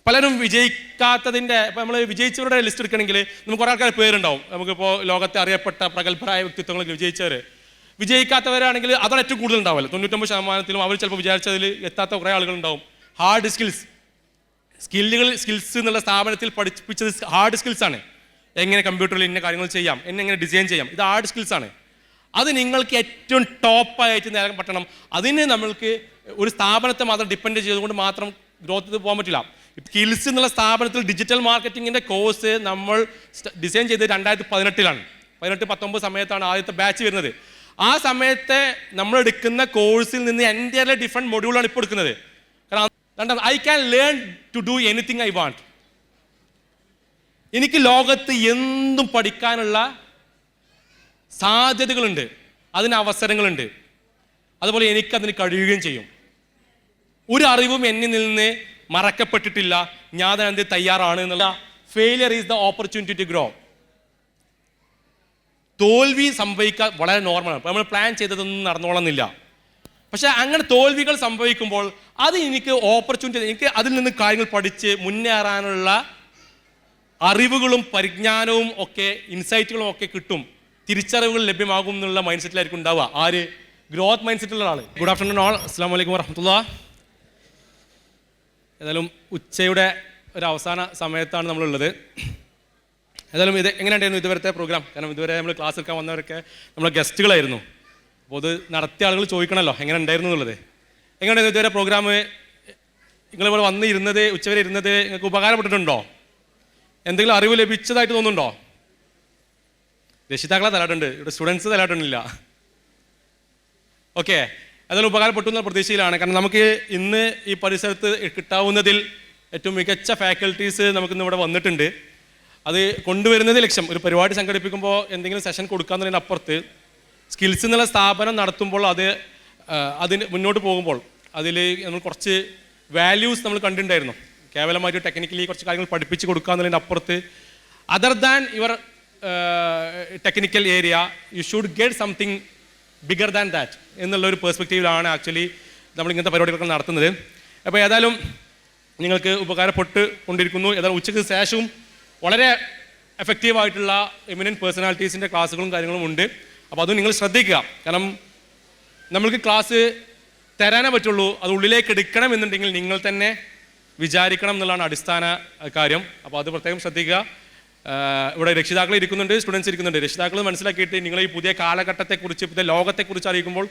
പലരും വിജയിക്കാത്തതിൻ്റെ, ഇപ്പം നമ്മൾ വിജയിച്ചവരുടെ ലിസ്റ്റ് എടുക്കണമെങ്കിൽ നമുക്ക് കുറേ ആൾക്കാർ പേരുണ്ടാവും. നമുക്കിപ്പോൾ ലോകത്തെ അറിയപ്പെട്ട പ്രഗത്ഭരായ വ്യക്തിത്വങ്ങൾ വിജയിച്ചവർ. വിജയിക്കാത്തവരാണെങ്കിൽ അതാണ് ഏറ്റവും കൂടുതൽ ഉണ്ടാവില്ല. 99% അവർ ചിലപ്പോൾ വിചാരിച്ചതിൽ എത്താത്ത കുറേ ആളുകളുണ്ടാവും. ഹാർഡ് സ്കിൽസ് എന്നുള്ള സ്ഥാപനത്തിൽ പഠിപ്പിച്ചത് ഹാർഡ് സ്കിൽസാണ്. എങ്ങനെ കമ്പ്യൂട്ടറിൽ ഇന്ന കാര്യങ്ങൾ ചെയ്യാം, എങ്ങനെ ഡിസൈൻ ചെയ്യാം, ഇത് ഹാർഡ് സ്കിൽസാണ്. അത് നിങ്ങൾക്ക് ഏറ്റവും ടോപ്പായിട്ട് നേടാൻ പറ്റണം. അതിന് നമ്മൾക്ക് ഒരു സ്ഥാപനത്തെ മാത്രം ഡിപ്പെൻഡ് ചെയ്തുകൊണ്ട് മാത്രം ഗ്രോത്ത് പോകാൻ പറ്റില്ല. സ്കിൽസ് എന്നുള്ള സ്ഥാപനത്തിൽ ഡിജിറ്റൽ മാർക്കറ്റിങ്ങിൻ്റെ കോഴ്സ് നമ്മൾ ഡിസൈൻ ചെയ്തത് 2018 18-19 സമയത്താണ് ആദ്യത്തെ ബാച്ച് വരുന്നത്. ആ സമയത്തെ നമ്മൾ എടുക്കുന്ന കോഴ്സിൽ നിന്ന് എൻ്റയർലി ഡിഫറെൻറ്റ് മൊഡ്യൂളാണ് ഇപ്പോൾ എടുക്കുന്നത്. കാരണം I can learn to do anything I want. എനിക്ക് ലോകത്ത് എന്തും പഠിക്കാനുള്ള സാധ്യതകളുണ്ട്, അതിന് അവസരങ്ങളുണ്ട്. അതുപോലെ എനിക്കതിന് കഴിയുകയും ചെയ്യും. ഒരു അറിവും എന്നിൽ നിന്ന് മറക്കപ്പെട്ടിട്ടില്ല. ഞാൻ അതിന് തയ്യാറാണ് എന്നുള്ള. Failure is the opportunity to grow. തോൽവി സംഭവിക്കാൻ വളരെ നോർമലാണ്. നമ്മൾ പ്ലാൻ ചെയ്തതൊന്നും നടന്നോളന്നില്ല. പക്ഷെ അങ്ങനെ തോൽവികൾ സംഭവിക്കുമ്പോൾ അത് എനിക്ക് ഓപ്പർച്യൂണിറ്റി, എനിക്ക് അതിൽ നിന്ന് കാര്യങ്ങൾ പഠിച്ച് മുന്നേറാനുള്ള അറിവുകളും പരിജ്ഞാനവും ഒക്കെ ഇൻസൈറ്റുകളും ഒക്കെ കിട്ടും, തിരിച്ചറിവുകൾ ലഭ്യമാകും എന്നുള്ള മൈൻഡ് സെറ്റിലായിരിക്കും ഉണ്ടാവുക. ആര്? ഗ്രോത്ത് മൈൻഡ് സെറ്റുള്ള ആൾ. Good afternoon all. അസ്സാം വലൈക്കും വറഹ്മത്തുള്ളാഹി. ഏതായാലും ഉച്ചയുടെ ഒരു അവസാന സമയത്താണ് നമ്മളുള്ളത്. ഏതായാലും ഇത് എങ്ങനെയുണ്ടായിരുന്നു ഇതുവരത്തെ പ്രോഗ്രാം? കാരണം ഇതുവരെ നമ്മൾ ക്ലാസ് എടുക്കാൻ വന്നവരൊക്കെ നമ്മളെ ഗസ്റ്റുകളായിരുന്നു. അപ്പോൾ അത് നടത്തിയ ആളുകൾ ചോദിക്കണമല്ലോ എങ്ങനെ ഉണ്ടായിരുന്നു എന്നുള്ളത്. എങ്ങനെയായിരുന്നു ഇതുവരെ പ്രോഗ്രാം? നിങ്ങളിവിടെ വന്ന് ഇരുന്നത്, ഉച്ചവരെ ഇരുന്നത് നിങ്ങൾക്ക് ഉപകാരപ്പെട്ടിട്ടുണ്ടോ? എന്തെങ്കിലും അറിവ് ലഭിച്ചതായിട്ട് തോന്നുന്നുണ്ടോ? രക്ഷിതാക്കളെ തലാട്ടുണ്ട്, ഇവിടെ സ്റ്റുഡൻസ് തലാട്ടൊന്നുമില്ല. ഓക്കെ, അതെല്ലാം ഉപകാരപ്പെട്ടു എന്ന പ്രതീക്ഷയിലാണ്. കാരണം നമുക്ക് ഇന്ന് ഈ പരിസരത്ത് കിട്ടാവുന്നതിൽ ഏറ്റവും മികച്ച ഫാക്കൽറ്റീസ് നമുക്കിന്ന് ഇവിടെ വന്നിട്ടുണ്ട്. അത് കൊണ്ടുവരുന്നത് ലക്ഷ്യം. ഒരു പരിപാടി സംഘടിപ്പിക്കുമ്പോൾ എന്തെങ്കിലും സെഷൻ കൊടുക്കാമെന്നതിന് അപ്പുറത്ത് സ്കിൽസ് എന്നുള്ള സ്ഥാപനം നടത്തുമ്പോൾ അതിന് മുന്നോട്ട് പോകുമ്പോൾ അതിൽ നമ്മൾ കുറച്ച് വാല്യൂസ് നമ്മൾ കണ്ടിട്ടുണ്ടായിരുന്നു. കേവലമായിട്ട് ടെക്നിക്കലി കുറച്ച് കാര്യങ്ങൾ പഠിപ്പിച്ച് കൊടുക്കുക എന്നതിൻ്റെ അപ്പുറത്ത് other than your technical area you should get something bigger than that എന്നുള്ളൊരു പെർസ്പെക്റ്റീവിലാണ് ആക്ച്വലി നമ്മൾ ഇങ്ങനത്തെ പരിപാടികളൊക്കെ നടത്തുന്നത്. അപ്പോൾ ഏതായാലും നിങ്ങൾക്ക് ഉപകാരപ്പെട്ട് കൊണ്ടിരിക്കുന്നു. ഏതായാലും ഉച്ചയ്ക്ക് ശേഷവും വളരെ എഫക്റ്റീവായിട്ടുള്ള എമിനൻറ്റ് പേഴ്സണാലിറ്റീസിൻ്റെ ക്ലാസ്സുകളും കാര്യങ്ങളും ഉണ്ട്. അപ്പോൾ അതും നിങ്ങൾ ശ്രദ്ധിക്കുക. കാരണം നമ്മൾക്ക് ക്ലാസ് തരാനേ പറ്റുള്ളൂ. അത് ഉള്ളിലേക്ക് എടുക്കണം എന്നുണ്ടെങ്കിൽ നിങ്ങൾ തന്നെ വിചാരിക്കണം എന്നുള്ളതാണ് അടിസ്ഥാന കാര്യം. അപ്പോൾ അത് പ്രത്യേകം ശ്രദ്ധിക്കുക. ഇവിടെ രക്ഷിതാക്കൾ ഇരിക്കുന്നുണ്ട്, സ്റ്റുഡൻസ് ഇരിക്കുന്നുണ്ട്. രക്ഷിതാക്കൾ മനസ്സിലാക്കിയിട്ട് നിങ്ങൾ ഈ പുതിയ കാലഘട്ടത്തെക്കുറിച്ച്, പുതിയ ലോകത്തെക്കുറിച്ച് അറിയിക്കുമ്പോൾ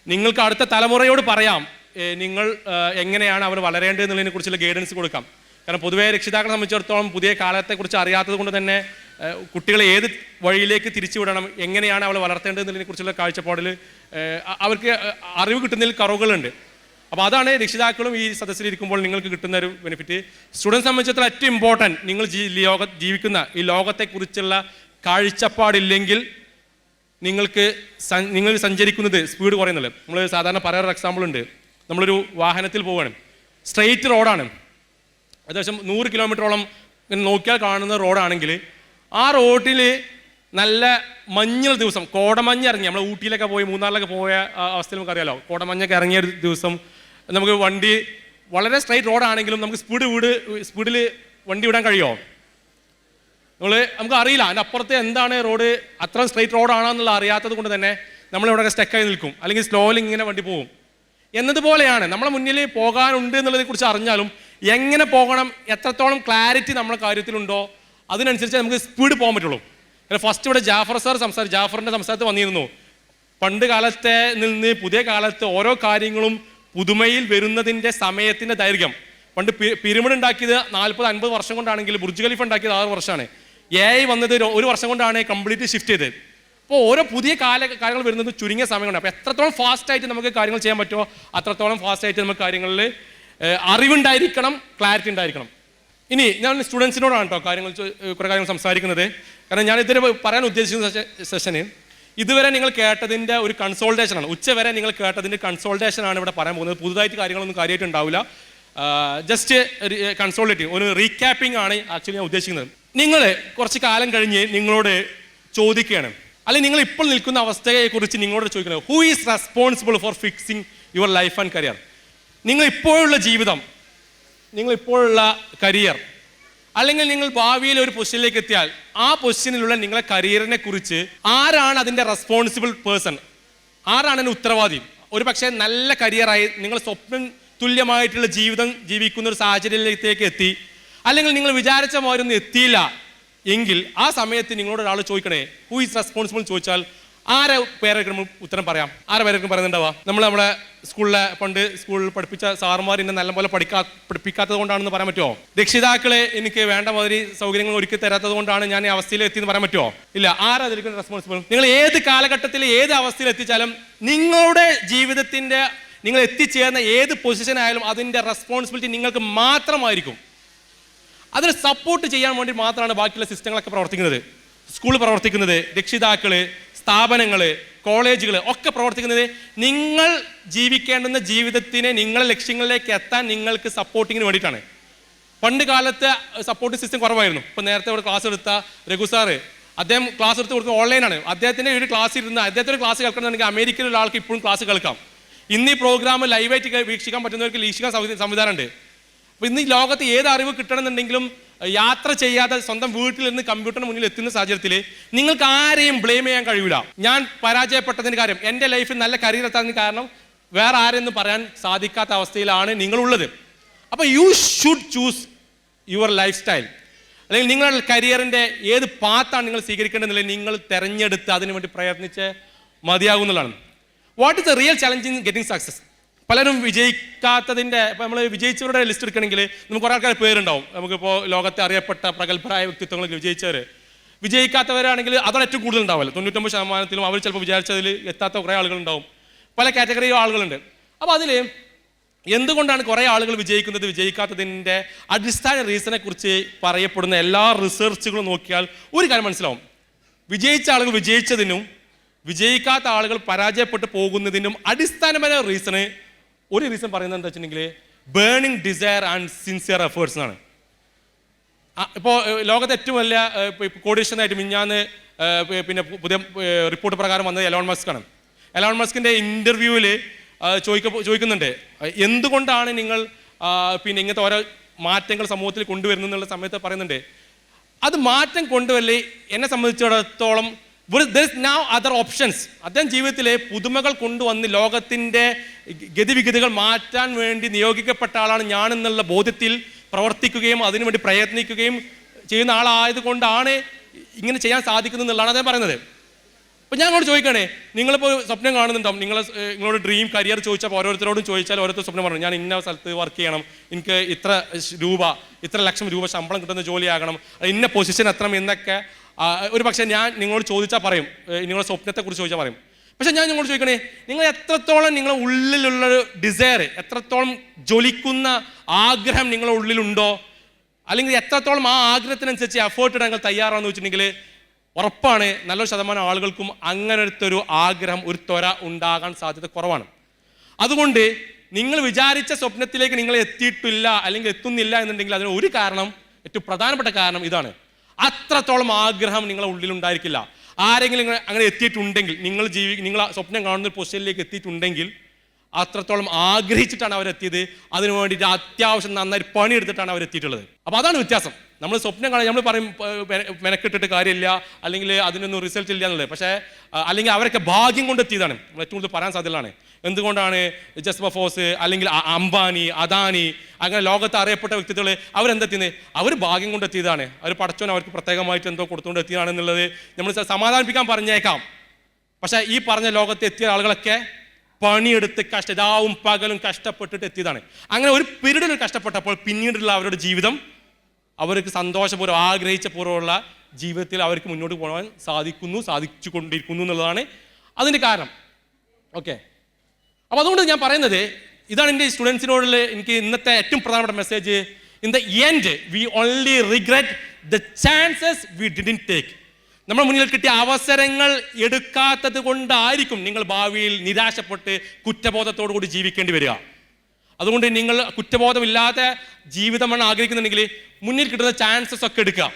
നിങ്ങൾക്ക് അടുത്ത തലമുറയോട് പറയാം നിങ്ങൾ എങ്ങനെയാണ് അവർ വളരേണ്ടത് എന്നുള്ളതിനെ കുറിച്ചുള്ള ഗൈഡൻസ് കൊടുക്കാം. കാരണം പൊതുവേ രക്ഷിതാക്കളെ സംബന്ധിച്ചിടത്തോളം പുതിയ കാലത്തെക്കുറിച്ച് അറിയാത്തത് കൊണ്ട് തന്നെ കുട്ടികളെ ഏത് വഴിയിലേക്ക് തിരിച്ചുവിടണം, എങ്ങനെയാണ് അവൾ വളർത്തേണ്ടത് എന്നതിനെ കുറിച്ചുള്ള കാഴ്ചപ്പാടിൽ അവർക്ക് അറിവ് കിട്ടുന്നതിൽ കുറവുകളുണ്ട്. അപ്പോൾ അതാണ് രക്ഷിതാക്കളും ഈ സദസ്സിലിരിക്കുമ്പോൾ നിങ്ങൾക്ക് കിട്ടുന്ന ഒരു ബെനിഫിറ്റ്. സ്റ്റുഡൻസ് സംബന്ധിച്ചിടത്തോളം ഏറ്റവും ഇമ്പോർട്ടൻറ്റ്, നിങ്ങൾ ജീവിക്കുന്ന ഈ ലോകത്തെക്കുറിച്ചുള്ള കാഴ്ചപ്പാടില്ലെങ്കിൽ നിങ്ങൾ സഞ്ചരിക്കുന്നത് സ്പീഡ് കുറയുന്നില്ല. നമ്മൾ സാധാരണ പറയാറൊരു എക്സാമ്പിൾ ഉണ്ട്. നമ്മളൊരു വാഹനത്തിൽ പോവുകയാണ്, സ്ട്രെയിറ്റ് റോഡാണ്, ഏകദേശം 100 കിലോമീറ്ററോളം നോക്കിയാൽ കാണുന്ന റോഡാണെങ്കിൽ ആ റോഡിൽ നല്ല മഞ്ഞുള്ള ദിവസം, കോടമഞ്ഞ് ഇറങ്ങി, നമ്മൾ ഊട്ടിയിലൊക്കെ പോയി മൂന്നാറിലൊക്കെ പോയ അവസ്ഥയിൽ നമുക്കറിയാലോ, കോടമഞ്ഞൊക്കെ ഇറങ്ങിയ ഒരു ദിവസം നമുക്ക് വണ്ടി വളരെ സ്ട്രെയിറ്റ് റോഡാണെങ്കിലും നമുക്ക് സ്പീഡിൽ വണ്ടി വിടാൻ കഴിയുമോ? നമുക്ക് അറിയില്ല അതിൻ്റെ അപ്പുറത്ത് എന്താണ് റോഡ്, അത്ര സ്ട്രെയിറ്റ് റോഡാണോ എന്നുള്ള അറിയാത്തത് കൊണ്ട് തന്നെ നമ്മളിവിടെ സ്റ്റക്കായി നിൽക്കും, അല്ലെങ്കിൽ സ്ലോയിൽ ഇങ്ങനെ വണ്ടി പോകും. എന്നതുപോലെയാണ് നമ്മളെ മുന്നിൽ പോകാനുണ്ട് എന്നുള്ളതിനെക്കുറിച്ച് അറിഞ്ഞാലും എങ്ങനെ പോകണം, എത്രത്തോളം ക്ലാരിറ്റി നമ്മുടെ കാര്യത്തിലുണ്ടോ അതിനനുസരിച്ച് നമുക്ക് സ്പീഡ് പോകാൻ പറ്റുള്ളൂ. ഫസ്റ്റ് ഇവിടെ ജാഫറിൻ്റെ സംസാരത്തിൽ വന്നിരുന്നു, പണ്ട് കാലത്തെ നിന്ന് പുതിയ കാലത്ത് ഓരോ കാര്യങ്ങളും പുതുമയിൽ വരുന്നതിൻ്റെ സമയത്തിൻ്റെ ദൈർഘ്യം. പണ്ട് പിരമിഡ് ഉണ്ടാക്കിയത് 40-50 വർഷം കൊണ്ടാണെങ്കിൽ ബുർജ് ഖലീഫ ഉണ്ടാക്കിയത് 6 വർഷമാണ്. AI വന്നത് 1 വർഷം കൊണ്ടാണ് കംപ്ലീറ്റ് ഷിഫ്റ്റ് ചെയ്തത്. അപ്പോൾ ഓരോ പുതിയ കാര്യങ്ങൾ വരുന്നത് ചുരുങ്ങിയ സമയം കൊണ്ട്. അപ്പോൾ എത്രത്തോളം ഫാസ്റ്റായിട്ട് നമുക്ക് കാര്യങ്ങൾ ചെയ്യാൻ പറ്റുമോ അത്രത്തോളം ഫാസ്റ്റായിട്ട് നമുക്ക് കാര്യങ്ങളിൽ അറിവുണ്ടായിരിക്കണം, ക്ലാരിറ്റി ഉണ്ടായിരിക്കണം. ഇനി ഞാൻ സ്റ്റുഡൻസിനോടാണ് കേട്ടോ കുറേ കാര്യങ്ങൾ സംസാരിക്കുന്നത്. കാരണം ഞാൻ ഇതുവരെ പറയാൻ ഉദ്ദേശിക്കുന്ന സെഷന് ഇതുവരെ നിങ്ങൾ കേട്ടതിൻ്റെ ഒരു കൺസോൾട്ടേഷനാണ്. ഉച്ചവരെ നിങ്ങൾ കേട്ടതിൻ്റെ കൺസോൾട്ടേഷനാണ് ഇവിടെ പറയാൻ പോകുന്നത്. പുതുതായിട്ട് കാര്യങ്ങളൊന്നും കാര്യമായിട്ട് ഉണ്ടാവില്ല. ജസ്റ്റ് കൺസോൾട്ടേറ്റീവ് ഒരു റീക്യാപ്പിംഗ് ആണ് ആക്ച്വലി ഞാൻ ഉദ്ദേശിക്കുന്നത്. നിങ്ങൾ കുറച്ച് കാലം കഴിഞ്ഞ് നിങ്ങളോട് ചോദിക്കുകയാണ്, അല്ലെങ്കിൽ നിങ്ങൾ ഇപ്പോൾ നിൽക്കുന്ന അവസ്ഥയെക്കുറിച്ച് നിങ്ങളോട് ചോദിക്കുന്നത്, who is responsible for fixing your life and career? നിങ്ങൾ ഇപ്പോഴുള്ള ജീവിതം നിങ്ങൾ ഇപ്പോഴുള്ള കരിയർ, അല്ലെങ്കിൽ നിങ്ങൾ ഭാവിയിൽ ഒരു പൊസിഷനിലേക്ക് എത്തിയാൽ ആ പൊസിഷനിലുള്ള നിങ്ങളെ കരിയറിനെ കുറിച്ച് ആരാണ് അതിൻ്റെ റെസ്പോൺസിബിൾ പേഴ്സൺ, ആരാണ് അതിൻ്റെ ഉത്തരവാദി? ഒരു പക്ഷേ നല്ല കരിയറായി നിങ്ങൾ സ്വപ്നം തുല്യമായിട്ടുള്ള ജീവിതം ജീവിക്കുന്ന ഒരു സാഹചര്യത്തിലേക്ക് എത്തി, അല്ലെങ്കിൽ നിങ്ങൾ വിചാരിച്ച മാതിരി എത്തിയില്ല എങ്കിൽ ആ സമയത്ത് നിങ്ങളോട് ഒരാൾ ചോദിക്കണേ ഹൂ ഈസ് റെസ്പോൺസിബിൾ ചോദിച്ചാൽ ആരെ പേരൊക്കെ നമ്മൾ ഉത്തരം പറയാം? ആരെ പേരൊക്കെ പറയുന്നുണ്ടാവുക? നമ്മളെ സ്കൂളിലെ പണ്ട് സ്കൂളിൽ പഠിപ്പിച്ച സാറുമാർ എന്നെ നല്ലപോലെ പഠിപ്പിക്കാത്തത് കൊണ്ടാണെന്ന് പറയാൻ പറ്റുമോ? രക്ഷിതാക്കളെ എനിക്ക് വേണ്ട മാതിരി സൗകര്യങ്ങൾ ഒരുക്കി തരാത്തത് കൊണ്ടാണ് ഞാൻ ഈ അവസ്ഥയിൽ എത്തിയെന്ന് പറയാൻ പറ്റുമോ? ഇല്ല. ആരാ അതിലേക്ക് റെസ്പോൺസിബിൾ? നിങ്ങൾ ഏത് കാലഘട്ടത്തിൽ ഏത് അവസ്ഥയിൽ എത്തിച്ചാലും നിങ്ങളുടെ ജീവിതത്തിന്റെ നിങ്ങൾ എത്തിച്ചേർന്ന ഏത് പൊസിഷൻ ആയാലും അതിന്റെ റെസ്പോൺസിബിലിറ്റി നിങ്ങൾക്ക് മാത്രമായിരിക്കും. അതിന് സപ്പോർട്ട് ചെയ്യാൻ വേണ്ടി മാത്രമാണ് ബാക്കിയുള്ള സിസ്റ്റങ്ങളൊക്കെ പ്രവർത്തിക്കുന്നത്. സ്കൂൾ പ്രവർത്തിക്കുന്നത്, രക്ഷിതാക്കള്, സ്ഥാപനങ്ങള്, കോളേജുകൾ ഒക്കെ പ്രവർത്തിക്കുന്നത് നിങ്ങൾ ജീവിക്കേണ്ടുന്ന ജീവിതത്തിന് നിങ്ങളുടെ ലക്ഷ്യങ്ങളിലേക്ക് എത്താൻ നിങ്ങൾക്ക് സപ്പോർട്ടിങ്ങിന് വേണ്ടിയിട്ടാണ്. പണ്ട് കാലത്ത് സപ്പോർട്ട് സിസ്റ്റം കുറവായിരുന്നു. ഇപ്പം നേരത്തെ ഇവിടെ ക്ലാസ് എടുത്ത രഘു സാറ്, അദ്ദേഹം ക്ലാസ് എടുത്ത് കൊടുക്കുന്നത് ഓൺലൈനാണ്. അദ്ദേഹത്തിൻ്റെ ഒരു ക്ലാസ് ഇരുന്ന് അദ്ദേഹത്തിൻ്റെ ക്ലാസ് കേൾക്കണമെന്നുണ്ടെങ്കിൽ അമേരിക്കയിലുള്ള ആൾക്ക് ഇപ്പോഴും ക്ലാസ് കേൾക്കാം. ഇന്ന് ഈ പ്രോഗ്രാം ലൈവായിട്ട് വീക്ഷിക്കാൻ പറ്റുന്നവർക്ക് വീക്ഷിക്കാൻ സംവിധാനമുണ്ട്. അപ്പോൾ ഇന്ന് ഈ ലോകത്ത് ഏത് അറിവ് കിട്ടണമെന്നുണ്ടെങ്കിലും യാത്ര ചെയ്യാതെ സ്വന്തം വീട്ടിലിരുന്ന് കമ്പ്യൂട്ടറിന് മുന്നിൽ എത്തുന്ന സാഹചര്യത്തിൽ നിങ്ങൾക്ക് ആരെയും ബ്ലെയിം ചെയ്യാൻ കഴിയില്ല. ഞാൻ പരാജയപ്പെട്ടതിന് കാര്യം, എൻ്റെ ലൈഫിൽ നല്ല കരിയർ എത്താൻ കാരണം വേറെ ആരെന്ന് പറയാൻ സാധിക്കാത്ത അവസ്ഥയിലാണ് നിങ്ങളുള്ളത്. അപ്പോൾ you should choose your life style, അല്ലെങ്കിൽ നിങ്ങളുടെ കരിയറിൻ്റെ ഏത് പാത്താണ് നിങ്ങൾ സ്വീകരിക്കേണ്ടതെന്നില്ല നിങ്ങൾ തിരഞ്ഞെടുത്ത് അതിനുവേണ്ടി പ്രയത്നിച്ച് മതിയാകുന്നതാണ്. What is the real challenge in getting success? പലരും വിജയിക്കാത്തതിൻ്റെ, ഇപ്പോൾ നമ്മൾ വിജയിച്ചവരുടെ ലിസ്റ്റ് എടുക്കണമെങ്കിൽ നമുക്ക് കുറേ ആൾക്കാർ പേരുണ്ടാവും. നമുക്കിപ്പോൾ ലോകത്തെ അറിയപ്പെട്ട പ്രഗത്ഭരായ വ്യക്തിത്വങ്ങൾ വിജയിച്ചവർ, വിജയിക്കാത്തവരാണെങ്കിൽ അതാണ് ഏറ്റവും കൂടുതൽ ഉണ്ടാവില്ല. 99% അവർ ചിലപ്പോൾ വിചാരിച്ചതിൽ എത്താത്ത കുറേ ആളുകളുണ്ടാവും. പല കാറ്റഗറി ആളുകളുണ്ട്. അപ്പോൾ അതിൽ എന്തുകൊണ്ടാണ് കുറേ ആളുകൾ വിജയിക്കുന്നത്, വിജയിക്കാത്തതിൻ്റെ അടിസ്ഥാന റീസണെ കുറിച്ച് പറയപ്പെടുന്ന എല്ലാ റിസർച്ചുകളും നോക്കിയാൽ ഒരു കാര്യം മനസ്സിലാവും. വിജയിച്ച ആളുകൾ വിജയിച്ചതിനും വിജയിക്കാത്ത ആളുകൾ പരാജയപ്പെട്ട് പോകുന്നതിനും അടിസ്ഥാനപരമായ ഒരു റീസൺ പറയുന്നത് എന്താ വെച്ചിട്ടുണ്ടെങ്കിൽ burning desire and sincere efforts എന്നാണ്. ഇപ്പോൾ ലോകത്തെ ഏറ്റവും വലിയ കോടീശ്വരനായിട്ട് മിഞ്ഞാന്ന് പുതിയ റിപ്പോർട്ട് പ്രകാരം വന്നത് എലോൺ മസ്ക് ആണ്. എലോൺ മസ്കിൻ്റെ ഇൻ്റർവ്യൂവിൽ ചോദിക്കുന്നുണ്ട് എന്തുകൊണ്ടാണ് നിങ്ങൾ ഇങ്ങനത്തെ ഓരോ മാറ്റങ്ങൾ സമൂഹത്തിൽ കൊണ്ടുവരുന്നു എന്നുള്ള സമയത്ത് പറയുന്നുണ്ട് അത് മാറ്റം കൊണ്ടുവരല് എന്നെ സംബന്ധിച്ചിടത്തോളം there is now other options. അദ്ദേഹം ജീവിതത്തിലെ പുതുമകൾ കൊണ്ടുവന്ന് ലോകത്തിൻ്റെ ഗതിവിഗതികൾ മാറ്റാൻ വേണ്ടി നിയോഗിക്കപ്പെട്ട ആളാണ് ഞാനെന്നുള്ള ബോധ്യത്തിൽ പ്രവർത്തിക്കുകയും അതിനുവേണ്ടി പ്രയത്നിക്കുകയും ചെയ്യുന്ന ആളായതുകൊണ്ടാണ് ഇങ്ങനെ ചെയ്യാൻ സാധിക്കുന്നത് എന്നുള്ളതാണ് അദ്ദേഹം പറയുന്നത്. അപ്പോൾ ഞാൻ അങ്ങോട്ട് ചോദിക്കണേ, നിങ്ങളിപ്പോൾ സ്വപ്നം കാണുന്നുണ്ടാവും, നിങ്ങളോട് ഡ്രീം കരിയർ ചോദിച്ചപ്പോൾ ഓരോരുത്തരോടും ചോദിച്ചാൽ ഓരോരുത്തർ സ്വപ്നം പറഞ്ഞു ഞാൻ ഇന്ന സ്ഥലത്ത് വർക്ക് ചെയ്യണം, എനിക്ക് ഇത്ര ലക്ഷം രൂപ ശമ്പളം കിട്ടുന്ന ജോലിയാകണം, ഇന്ന പൊസിഷൻ എത്തണം എന്നൊക്കെ ഒരു പക്ഷേ ഞാൻ നിങ്ങളോട് ചോദിച്ചാൽ പറയും, നിങ്ങളുടെ സ്വപ്നത്തെക്കുറിച്ച് ചോദിച്ചാൽ പറയും. പക്ഷേ ഞാൻ നിങ്ങളോട് ചോദിക്കണേ, നിങ്ങൾ എത്രത്തോളം നിങ്ങളുടെ ഉള്ളിലുള്ളൊരു ഡിസയർ, എത്രത്തോളം ജ്വലിക്കുന്ന ആഗ്രഹം നിങ്ങളുടെ ഉള്ളിലുണ്ടോ, അല്ലെങ്കിൽ എത്രത്തോളം ആ ആഗ്രഹത്തിനനുസരിച്ച് എഫേർട്ട് ഇടാൻ നിങ്ങൾ തയ്യാറാണെന്ന് വെച്ചിട്ടുണ്ടെങ്കിൽ ഉറപ്പാണ് നല്ലൊരു ശതമാനം ആളുകൾക്കും അങ്ങനത്തെ ഒരു ആഗ്രഹം, ഒരു ത്വര ഉണ്ടാകാൻ സാധ്യത കുറവാണ്. അതുകൊണ്ട് നിങ്ങൾ വിചാരിച്ച സ്വപ്നത്തിലേക്ക് നിങ്ങൾ എത്തിയിട്ടില്ല അല്ലെങ്കിൽ എത്തുന്നില്ല എന്നുണ്ടെങ്കിൽ അതിന് ഒരു കാരണം, ഏറ്റവും പ്രധാനപ്പെട്ട കാരണം ഇതാണ്. അത്രത്തോളം ആഗ്രഹം നിങ്ങളുടെ ഉള്ളിലുണ്ടായിരിക്കില്ല. ആരെങ്കിലും അങ്ങനെ എത്തിയിട്ടുണ്ടെങ്കിൽ, നിങ്ങൾ സ്വപ്നം കാണുന്ന ഒരു പൊസിഷനിലേക്ക് എത്തിയിട്ടുണ്ടെങ്കിൽ അത്രത്തോളം ആഗ്രഹിച്ചിട്ടാണ് അവരെത്തിയത്. അതിനു വേണ്ടിയിട്ട് അത്യാവശ്യം നന്നായി പണിയെടുത്തിട്ടാണ് അവരെത്തിയിട്ടുള്ളത്. അപ്പോൾ അതാണ് വ്യത്യാസം. നമ്മൾ സ്വപ്നം കാണാൻ നമ്മൾ പറയും മെനക്കെട്ടിട്ട് കാര്യമില്ല, അല്ലെങ്കിൽ അതിനൊന്നും റിസൾട്ട് ഇല്ല എന്നുള്ളത്. പക്ഷേ അല്ലെങ്കിൽ അവരൊക്കെ ഭാഗ്യം കൊണ്ട് എത്തിയതാണ്. നമ്മൾ ഏറ്റവും കൂടുതൽ പറയാൻ സാധ്യതയാണ്. എന്തുകൊണ്ടാണ് ജസ്റ്റ് ബഫോസ് അല്ലെങ്കിൽ അംബാനി, അദാനി, അങ്ങനെ ലോകത്ത് അറിയപ്പെട്ട വ്യക്തിത്വങ്ങൾ അവരെന്തെത്തിയത്? അവർ ഭാഗ്യം കൊണ്ട് എത്തിയതാണ്. അവർ പടച്ചോൻ അവർക്ക് പ്രത്യേകമായിട്ട് എന്തോ കൊടുത്തുകൊണ്ട് എത്തിയതാണെന്നുള്ളത് നമ്മൾ സമാധാനിപ്പിക്കാൻ പറഞ്ഞേക്കാം. പക്ഷേ ഈ പറഞ്ഞ ലോകത്ത് എത്തിയ ആളുകളൊക്കെ പണിയെടുത്ത് രാവും പകലും കഷ്ടപ്പെട്ടിട്ട് എത്തിയതാണ്. അങ്ങനെ ഒരു പീരീഡിൽ കഷ്ടപ്പെട്ടപ്പോൾ പിന്നീടുള്ള അവരുടെ ജീവിതം അവർക്ക് സന്തോഷപൂർവ്വം ആഗ്രഹിച്ച പൂർവ്വമുള്ള ജീവിതത്തിൽ അവർക്ക് മുന്നോട്ട് പോകാൻ സാധിച്ചു കൊണ്ടിരിക്കുന്നു എന്നുള്ളതാണ് അതിൻ്റെ കാരണം. ഓക്കെ, അപ്പോൾ അതുകൊണ്ട് ഞാൻ പറയുന്നത് ഇതാണ് എൻ്റെ സ്റ്റുഡൻസിനോടുള്ള എനിക്ക് ഇന്നത്തെ ഏറ്റവും പ്രധാനപ്പെട്ട message. In the end we only regret the chances we didn't take. നമ്മുടെ മുന്നിൽ കിട്ടിയ അവസരങ്ങൾ എടുക്കാത്തത് കൊണ്ടായിരിക്കും നിങ്ങൾ ഭാവിയിൽ നിരാശപ്പെട്ട് കുറ്റബോധത്തോടു കൂടി ജീവിക്കേണ്ടി വരിക. അതുകൊണ്ട് നിങ്ങൾ കുറ്റബോധമില്ലാത്ത ജീവിതമാണ് ആഗ്രഹിക്കുന്നുണ്ടെങ്കിൽ മുന്നിൽ കിട്ടുന്ന ചാൻസസ് ഒക്കെ എടുക്കുക,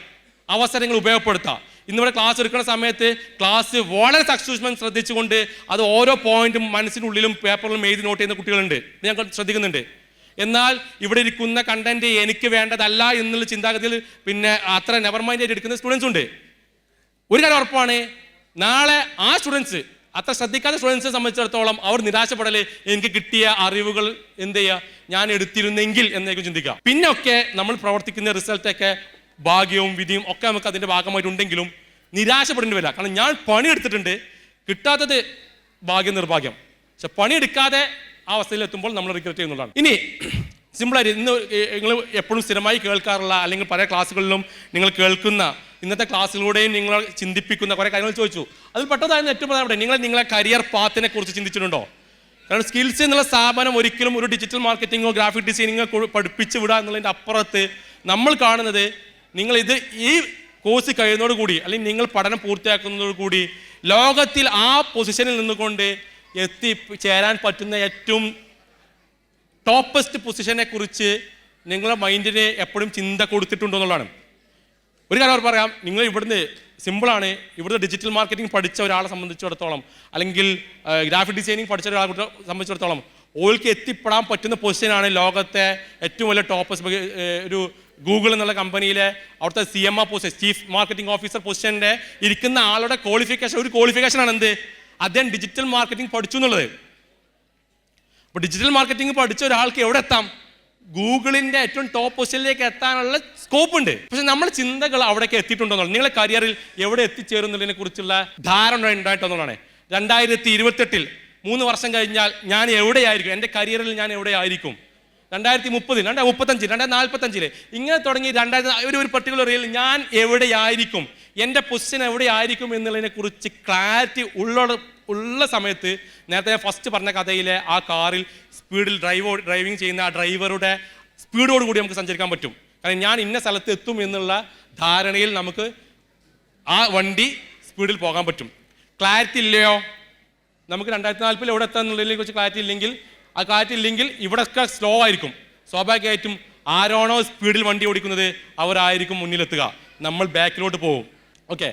അവസരങ്ങൾ ഉപയോഗപ്പെടുത്തുക. ഇന്നിവിടെ ക്ലാസ് എടുക്കുന്ന സമയത്ത് ക്ലാസ് വളരെ സൂക്ഷ്മം ശ്രദ്ധിച്ചുകൊണ്ട് അത് ഓരോ പോയിന്റും മനസ്സിനുള്ളിലും പേപ്പറിലും എഴുതി നോട്ട് ചെയ്യുന്ന കുട്ടികളുണ്ട്, ഞാൻ ശ്രദ്ധിക്കുന്നുണ്ട്. എന്നാൽ ഇവിടെ ഇരിക്കുന്ന കണ്ടന്റ് എനിക്ക് വേണ്ടതല്ല എന്നുള്ള ചിന്താഗതിയിൽ പിന്നെ അത്ര നെവർ മൈൻഡ് ആയിട്ട് എടുക്കുന്ന സ്റ്റുഡൻസ് ഉണ്ട്. ഒരു കാര്യം ഉറപ്പാണ്, നാളെ ആ സ്റ്റുഡൻസ്, അത്ര ശ്രദ്ധിക്കാത്ത സ്റ്റുഡൻസിനെ സംബന്ധിച്ചിടത്തോളം അവർ നിരാശപ്പെടല് എനിക്ക് കിട്ടിയ അറിവുകൾ എന്ത് ചെയ്യുക, ഞാൻ എടുത്തിരുന്നെങ്കിൽ എന്നേക്കും ചിന്തിക്കുക. പിന്നെ ഒക്കെ നമ്മൾ പ്രവർത്തിക്കുന്ന റിസൾട്ടൊക്കെ ഭാഗ്യവും വിധിയും ഒക്കെ നമുക്ക് അതിൻ്റെ ഭാഗമായിട്ടുണ്ടെങ്കിലും നിരാശപ്പെടേണ്ടി വരില്ല. കാരണം ഞാൻ പണിയെടുത്തിട്ടുണ്ട്, കിട്ടാത്തത് ഭാഗ്യം നിർഭാഗ്യം. പക്ഷെ പണിയെടുക്കാതെ ആ അവസ്ഥയിൽ എത്തുമ്പോൾ നമ്മൾ റിഗ്രറ്റ് ചെയ്യുന്നതാണ്. ഇനി സിമ്പിളായിട്ട് ഇന്ന് നിങ്ങൾ എപ്പോഴും സ്ഥിരമായി കേൾക്കാറുള്ള അല്ലെങ്കിൽ പല ക്ലാസ്സുകളിലും നിങ്ങൾ കേൾക്കുന്ന ഇന്നത്തെ ക്ലാസ്സിലൂടെയും നിങ്ങൾ ചിന്തിപ്പിക്കുന്ന കുറേ കാര്യങ്ങൾ ചോദിച്ചു. അതിൽ പെട്ടതായിരുന്നു ഏറ്റവും പ്രധാനപ്പെട്ട നിങ്ങളെ കരിയർ പാത്തിനെ കുറിച്ച് ചിന്തിച്ചിട്ടുണ്ടോ? കാരണം സ്കിൽസ് എന്നുള്ള സ്ഥാപനം ഒരിക്കലും ഒരു ഡിജിറ്റൽ മാർക്കറ്റിങ്ങോ ഗ്രാഫിക് ഡിസൈനിങ്ങോ പഠിപ്പിച്ച് വിടുക എന്നുള്ളതിൻ്റെ അപ്പുറത്ത് നമ്മൾ കാണുന്നത് ഇത് ഈ കോഴ്സ് കഴിയുന്നതോടുകൂടി അല്ലെങ്കിൽ നിങ്ങൾ പഠനം പൂർത്തിയാക്കുന്നതോടുകൂടി ലോകത്തിൽ ആ പൊസിഷനിൽ നിന്നുകൊണ്ട് എത്തിച്ചേരാൻ പറ്റുന്ന ഏറ്റവും ടോപ്പസ്റ്റ് പൊസിഷനെ കുറിച്ച് നിങ്ങളുടെ മൈൻഡിന് എപ്പോഴും ചിന്ത കൊടുത്തിട്ടുണ്ടോ എന്നുള്ളതാണ്. ഒരു കാര്യം അവർ പറയാം, നിങ്ങൾ ഇവിടുന്ന് സിമ്പിളാണ്, ഇവിടുത്തെ ഡിജിറ്റൽ മാർക്കറ്റിംഗ് പഠിച്ച ഒരാളെ സംബന്ധിച്ചിടത്തോളം അല്ലെങ്കിൽ ഗ്രാഫിക് ഡിസൈനിങ് പഠിച്ച ഒരാളെ സംബന്ധിച്ചിടത്തോളം ഓൾക്ക് എത്തിപ്പെടാൻ പറ്റുന്ന പൊസിഷനാണ് ലോകത്തെ ഏറ്റവും വലിയ ടോപ്പസ്റ്റ് ഒരു ഗൂഗിൾ എന്നുള്ള കമ്പനിയിലെ അവിടുത്തെ CMO position, chief marketing officer പൊസിഷൻ്റെ ഇരിക്കുന്ന ആളുടെ ക്വാളിഫിക്കേഷൻ, ഒരു ക്വാളിഫിക്കേഷനാണ് എന്ത്, അദ്ദേഹം ഡിജിറ്റൽ മാർക്കറ്റിംഗ് പഠിച്ചു എന്നുള്ളത്. അപ്പോൾ ഡിജിറ്റൽ മാർക്കറ്റിംഗ് പഠിച്ച ഒരാൾക്ക് എവിടെ എത്താം? ഗൂഗിളിൻ്റെ ഏറ്റവും ടോപ്പ് പൊസിഷനിലേക്ക് എത്താനുള്ള സ്കോപ്പ് ഉണ്ട്. പക്ഷെ നമ്മുടെ ചിന്തകൾ അവിടേക്ക് എത്തിയിട്ടുണ്ടെന്നുള്ളത്, നിങ്ങളെ കരിയറിൽ എവിടെ എത്തിച്ചേരുന്നതിനെ കുറിച്ചുള്ള ധാരണ ഉണ്ടായിട്ടെന്നുള്ളതാണ്. 2028 3 വർഷം കഴിഞ്ഞാൽ ഞാൻ എവിടെയായിരിക്കും, എൻ്റെ കരിയറിൽ ഞാൻ എവിടെയായിരിക്കും, 2030, 2035, 2045 ഇങ്ങനെ തുടങ്ങി ഒരു പർട്ടിക്കുലർ ഏരിയയിൽ ഞാൻ എവിടെയായിരിക്കും, എൻ്റെ പൊസിഷൻ എവിടെയായിരിക്കും എന്നുള്ളതിനെ കുറിച്ച് ക്ലാരിറ്റി ഉള്ള സമയത്ത് നേരത്തെ ഞാൻ ഫസ്റ്റ് പറഞ്ഞ കഥയിലെ ആ കാറിൽ സ്പീഡിൽ ഡ്രൈവിംഗ് ചെയ്യുന്ന ആ ഡ്രൈവറുടെ സ്പീഡോട് കൂടി നമുക്ക് സഞ്ചരിക്കാൻ പറ്റും. കാരണം ഞാൻ ഇന്ന സ്ഥലത്ത് എത്തും എന്നുള്ള ധാരണയിൽ നമുക്ക് ആ വണ്ടി സ്പീഡിൽ പോകാൻ പറ്റും. ക്ലാരിറ്റി ഇല്ലയോ, നമുക്ക് 2040 എവിടെ എത്താൻ എന്നുള്ളതിനെ കുറിച്ച് ക്ലാരിറ്റി ഇല്ലെങ്കിൽ ഇവിടെയൊക്കെ സ്ലോ ആയിരിക്കും. സ്വാഭാവികമായിട്ടും ആരാണോ സ്പീഡിൽ വണ്ടി ഓടിക്കുന്നത് അവരായിരിക്കും മുന്നിലെത്തുക, നമ്മൾ ബാക്കിലോട്ട് പോകും. ഓക്കെ,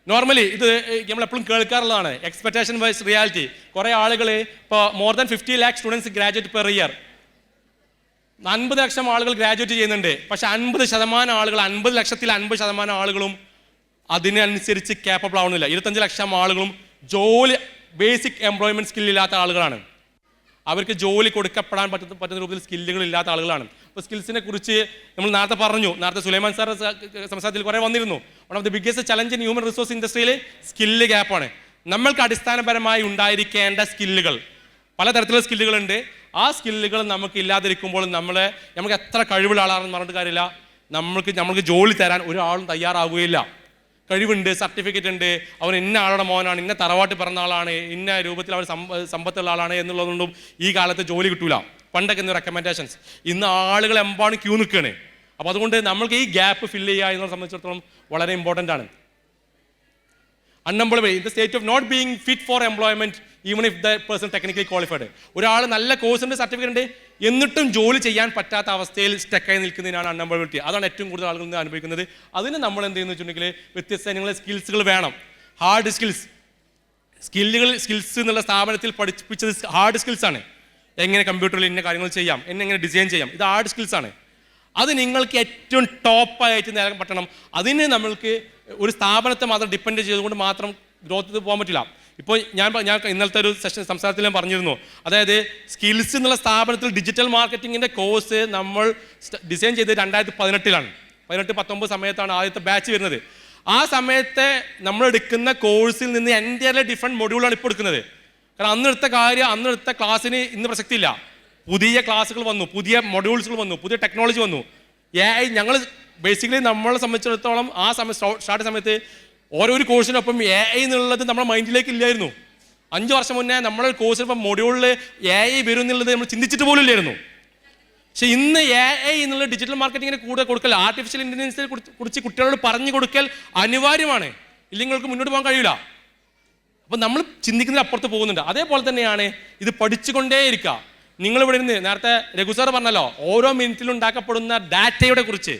നോർമലി ഇത് നമ്മളെപ്പോഴും കേൾക്കാറുള്ളതാണ്, എക്സ്പെക്ടേഷൻ വൈസ് റിയാലിറ്റി. കുറേ ആളുകൾ ഇപ്പോൾ more than 50 lakh students graduate per year, 50 ലക്ഷം ആളുകൾ ഗ്രാജുവേറ്റ് ചെയ്യുന്നുണ്ട്. പക്ഷെ 50% ആളുകൾ, 50 ലക്ഷത്തിൽ 50% ആളുകളും അതിനനുസരിച്ച് കേപ്പബിൾ ആവുന്നില്ല. 25 ലക്ഷം ആളുകളും ബേസിക് എംപ്ലോയ്മെന്റ് സ്കില്ലില്ലാത്ത ആളുകളാണ്. അവർക്ക് ജോലി കൊടുക്കപ്പെടാൻ പറ്റുന്ന രൂപത്തിൽ സ്കില്ലുകൾ ഇല്ലാത്ത ആളുകളാണ്. അപ്പോൾ സ്കിൽസിനെ കുറിച്ച് നമ്മൾ നേരത്തെ സുലൈമാൻ സാർ സംസാരത്തിൽ കുറേ വന്നിരുന്നു. One of the biggest challenge in human resource ഇൻഡസ്ട്രിയിൽ സ്കില്ല് ഗ്യാപ്പാണ്. നമ്മൾക്ക് അടിസ്ഥാനപരമായി ഉണ്ടായിരിക്കേണ്ട സ്കില്ലുകൾ, പലതരത്തിലുള്ള സ്കില്ലുകളുണ്ട്. ആ സ്കില്ലുകൾ നമുക്ക് ഇല്ലാതിരിക്കുമ്പോൾ നമുക്ക് എത്ര കഴിവുള്ള ആളാണെന്ന് പറഞ്ഞിട്ട് കാര്യമില്ല, നമ്മൾക്ക് ജോലി തരാൻ ഒരാളും തയ്യാറാവുകയില്ല. കഴിവുണ്ട്, സർട്ടിഫിക്കറ്റ് ഉണ്ട്, അവൻ ഇന്ന ആളുടെ മോനാണ്, ഇന്ന തറവാട്ട് പിറന്ന ആളാണ്, ഇന്ന രൂപത്തിൽ അവർ സമ്പത്തുള്ള ആളാണ് എന്നുള്ളതുകൊണ്ടും ഈ കാലത്ത് ജോലി കിട്ടൂല. പണ്ടൊക്കെ ഇന്ന് റെക്കമെൻഡേഷൻസ്, ഇന്ന് ആളുകൾ എമ്പാണ് ക്യൂ നിൽക്കുകയാണ്. അപ്പോൾ അതുകൊണ്ട് നമ്മൾക്ക് ഈ ഗ്യാപ്പ് ഫില്ല് ചെയ്യുക എന്നത് സംബന്ധിച്ചിടത്തോളം വളരെ ഇമ്പോർട്ടൻ്റ് ആണ്. Unemployment in the state of not being fit for employment even if the person technically qualified. ഒരാൾ നല്ല കോഴ്സിൻ്റെ സർട്ടിഫിക്കറ്റ് ഉണ്ട് എന്നിട്ടും ജോലി ചെയ്യാൻ പറ്റാത്ത അവസ്ഥയിൽ സ്റ്റക്കായി നിൽക്കുന്നതിനാണ് അൺഎംപ്ലോയ്മെന്റ്. അതാണ് ഏറ്റവും കൂടുതൽ ആളുകൾ ഇന്ന് അനുഭവിക്കുന്നത്. അതിന് നമ്മൾ എന്ത് ചെയ്യുന്നു വെച്ചിട്ടുണ്ടെങ്കിൽ വ്യത്യസ്ത സ്കിൽസുകൾ വേണം. ഹാർഡ് സ്കിൽസ് എന്നുള്ള സ്ഥാപനത്തിൽ പഠിപ്പിച്ചത് ഹാർഡ് സ്കിൽസാണ്. എങ്ങനെ കമ്പ്യൂട്ടറിൽ ഇന്ന കാര്യങ്ങൾ ചെയ്യാം, എങ്ങനെ ഡിസൈൻ ചെയ്യാം, ഇത് ഹാർഡ് സ്കിൽസാണ്. അത് നിങ്ങൾക്ക് ഏറ്റവും ടോപ്പായിട്ട് നേടാൻ പറ്റണം. അതിന് നമ്മൾക്ക് ഒരു സ്ഥാപനത്തെ മാത്രം ഡിപ്പെൻഡ് ചെയ്തുകൊണ്ട് മാത്രം ഗ്രോത്ത് പോകാൻ പറ്റില്ല. ഇപ്പോൾ ഞാൻ ഇന്നലത്തെ ഒരു സംസാരത്തിൽ ഞാൻ പറഞ്ഞിരുന്നു, അതായത് സ്കിൽസ് എന്നുള്ള സ്ഥാപനത്തിൽ ഡിജിറ്റൽ മാർക്കറ്റിങ്ങിൻ്റെ കോഴ്സ് നമ്മൾ ഡിസൈൻ ചെയ്തത് 2018 18-19 സമയത്താണ് ആദ്യത്തെ ബാച്ച് വരുന്നത്. ആ സമയത്തെ നമ്മൾ എടുക്കുന്ന കോഴ്സിൽ നിന്ന് എൻ്റയർലി ഡിഫറെൻറ്റ് മൊഡ്യൂളാണ് ഇപ്പോൾ എടുക്കുന്നത്. കാരണം അന്നെടുത്ത ക്ലാസ്സിന് ഇന്ന് പ്രസക്തിയില്ല. പുതിയ ക്ലാസ്സുകൾ വന്നു, പുതിയ മൊഡ്യൂൾസുകൾ വന്നു, പുതിയ ടെക്നോളജി വന്നു. ഞങ്ങൾ ബേസിക്കലി നമ്മളെ സംബന്ധിച്ചിടത്തോളം ആ സ്റ്റാർട്ട് സമയത്ത് ഓരോ കോഴ്സിനൊപ്പം AI എന്നുള്ളത് നമ്മുടെ മൈൻഡിലേക്ക് ഇല്ലായിരുന്നു. 5 വർഷം മുന്നേ നമ്മളൊരു കോഴ്സിനിപ്പം മൊഡ്യൂളിൽ AI വരും എന്നുള്ളത് നമ്മൾ ചിന്തിച്ചിട്ട് പോലും ഇല്ലായിരുന്നു. പക്ഷെ ഇന്ന് AI എന്നുള്ള ഡിജിറ്റൽ മാർക്കറ്റിങ്ങിന് കൂടെ കൊടുക്കൽ, ആർട്ടിഫിഷ്യൽ ഇൻ്റലിജൻസിനെ കുറിച്ച് കുട്ടികളോട് പറഞ്ഞു കൊടുക്കൽ അനിവാര്യമാണ്. ഇല്ലെങ്കിൽ നിങ്ങൾക്ക് മുന്നോട്ട് പോകാൻ കഴിയില്ല. അപ്പം നമ്മൾ ചിന്തിക്കുന്നതിന് അപ്പുറത്ത് പോകുന്നുണ്ട്. അതേപോലെ തന്നെയാണ് ഇത് പഠിച്ചുകൊണ്ടേയിരിക്കുക. നിങ്ങളിവിടെ ഇരുന്ന് നേരത്തെ രഘു സാർ പറഞ്ഞല്ലോ, ഓരോ മിനിറ്റിലും ഉണ്ടാക്കപ്പെടുന്ന ഡാറ്റയുടെ കുറിച്ച്.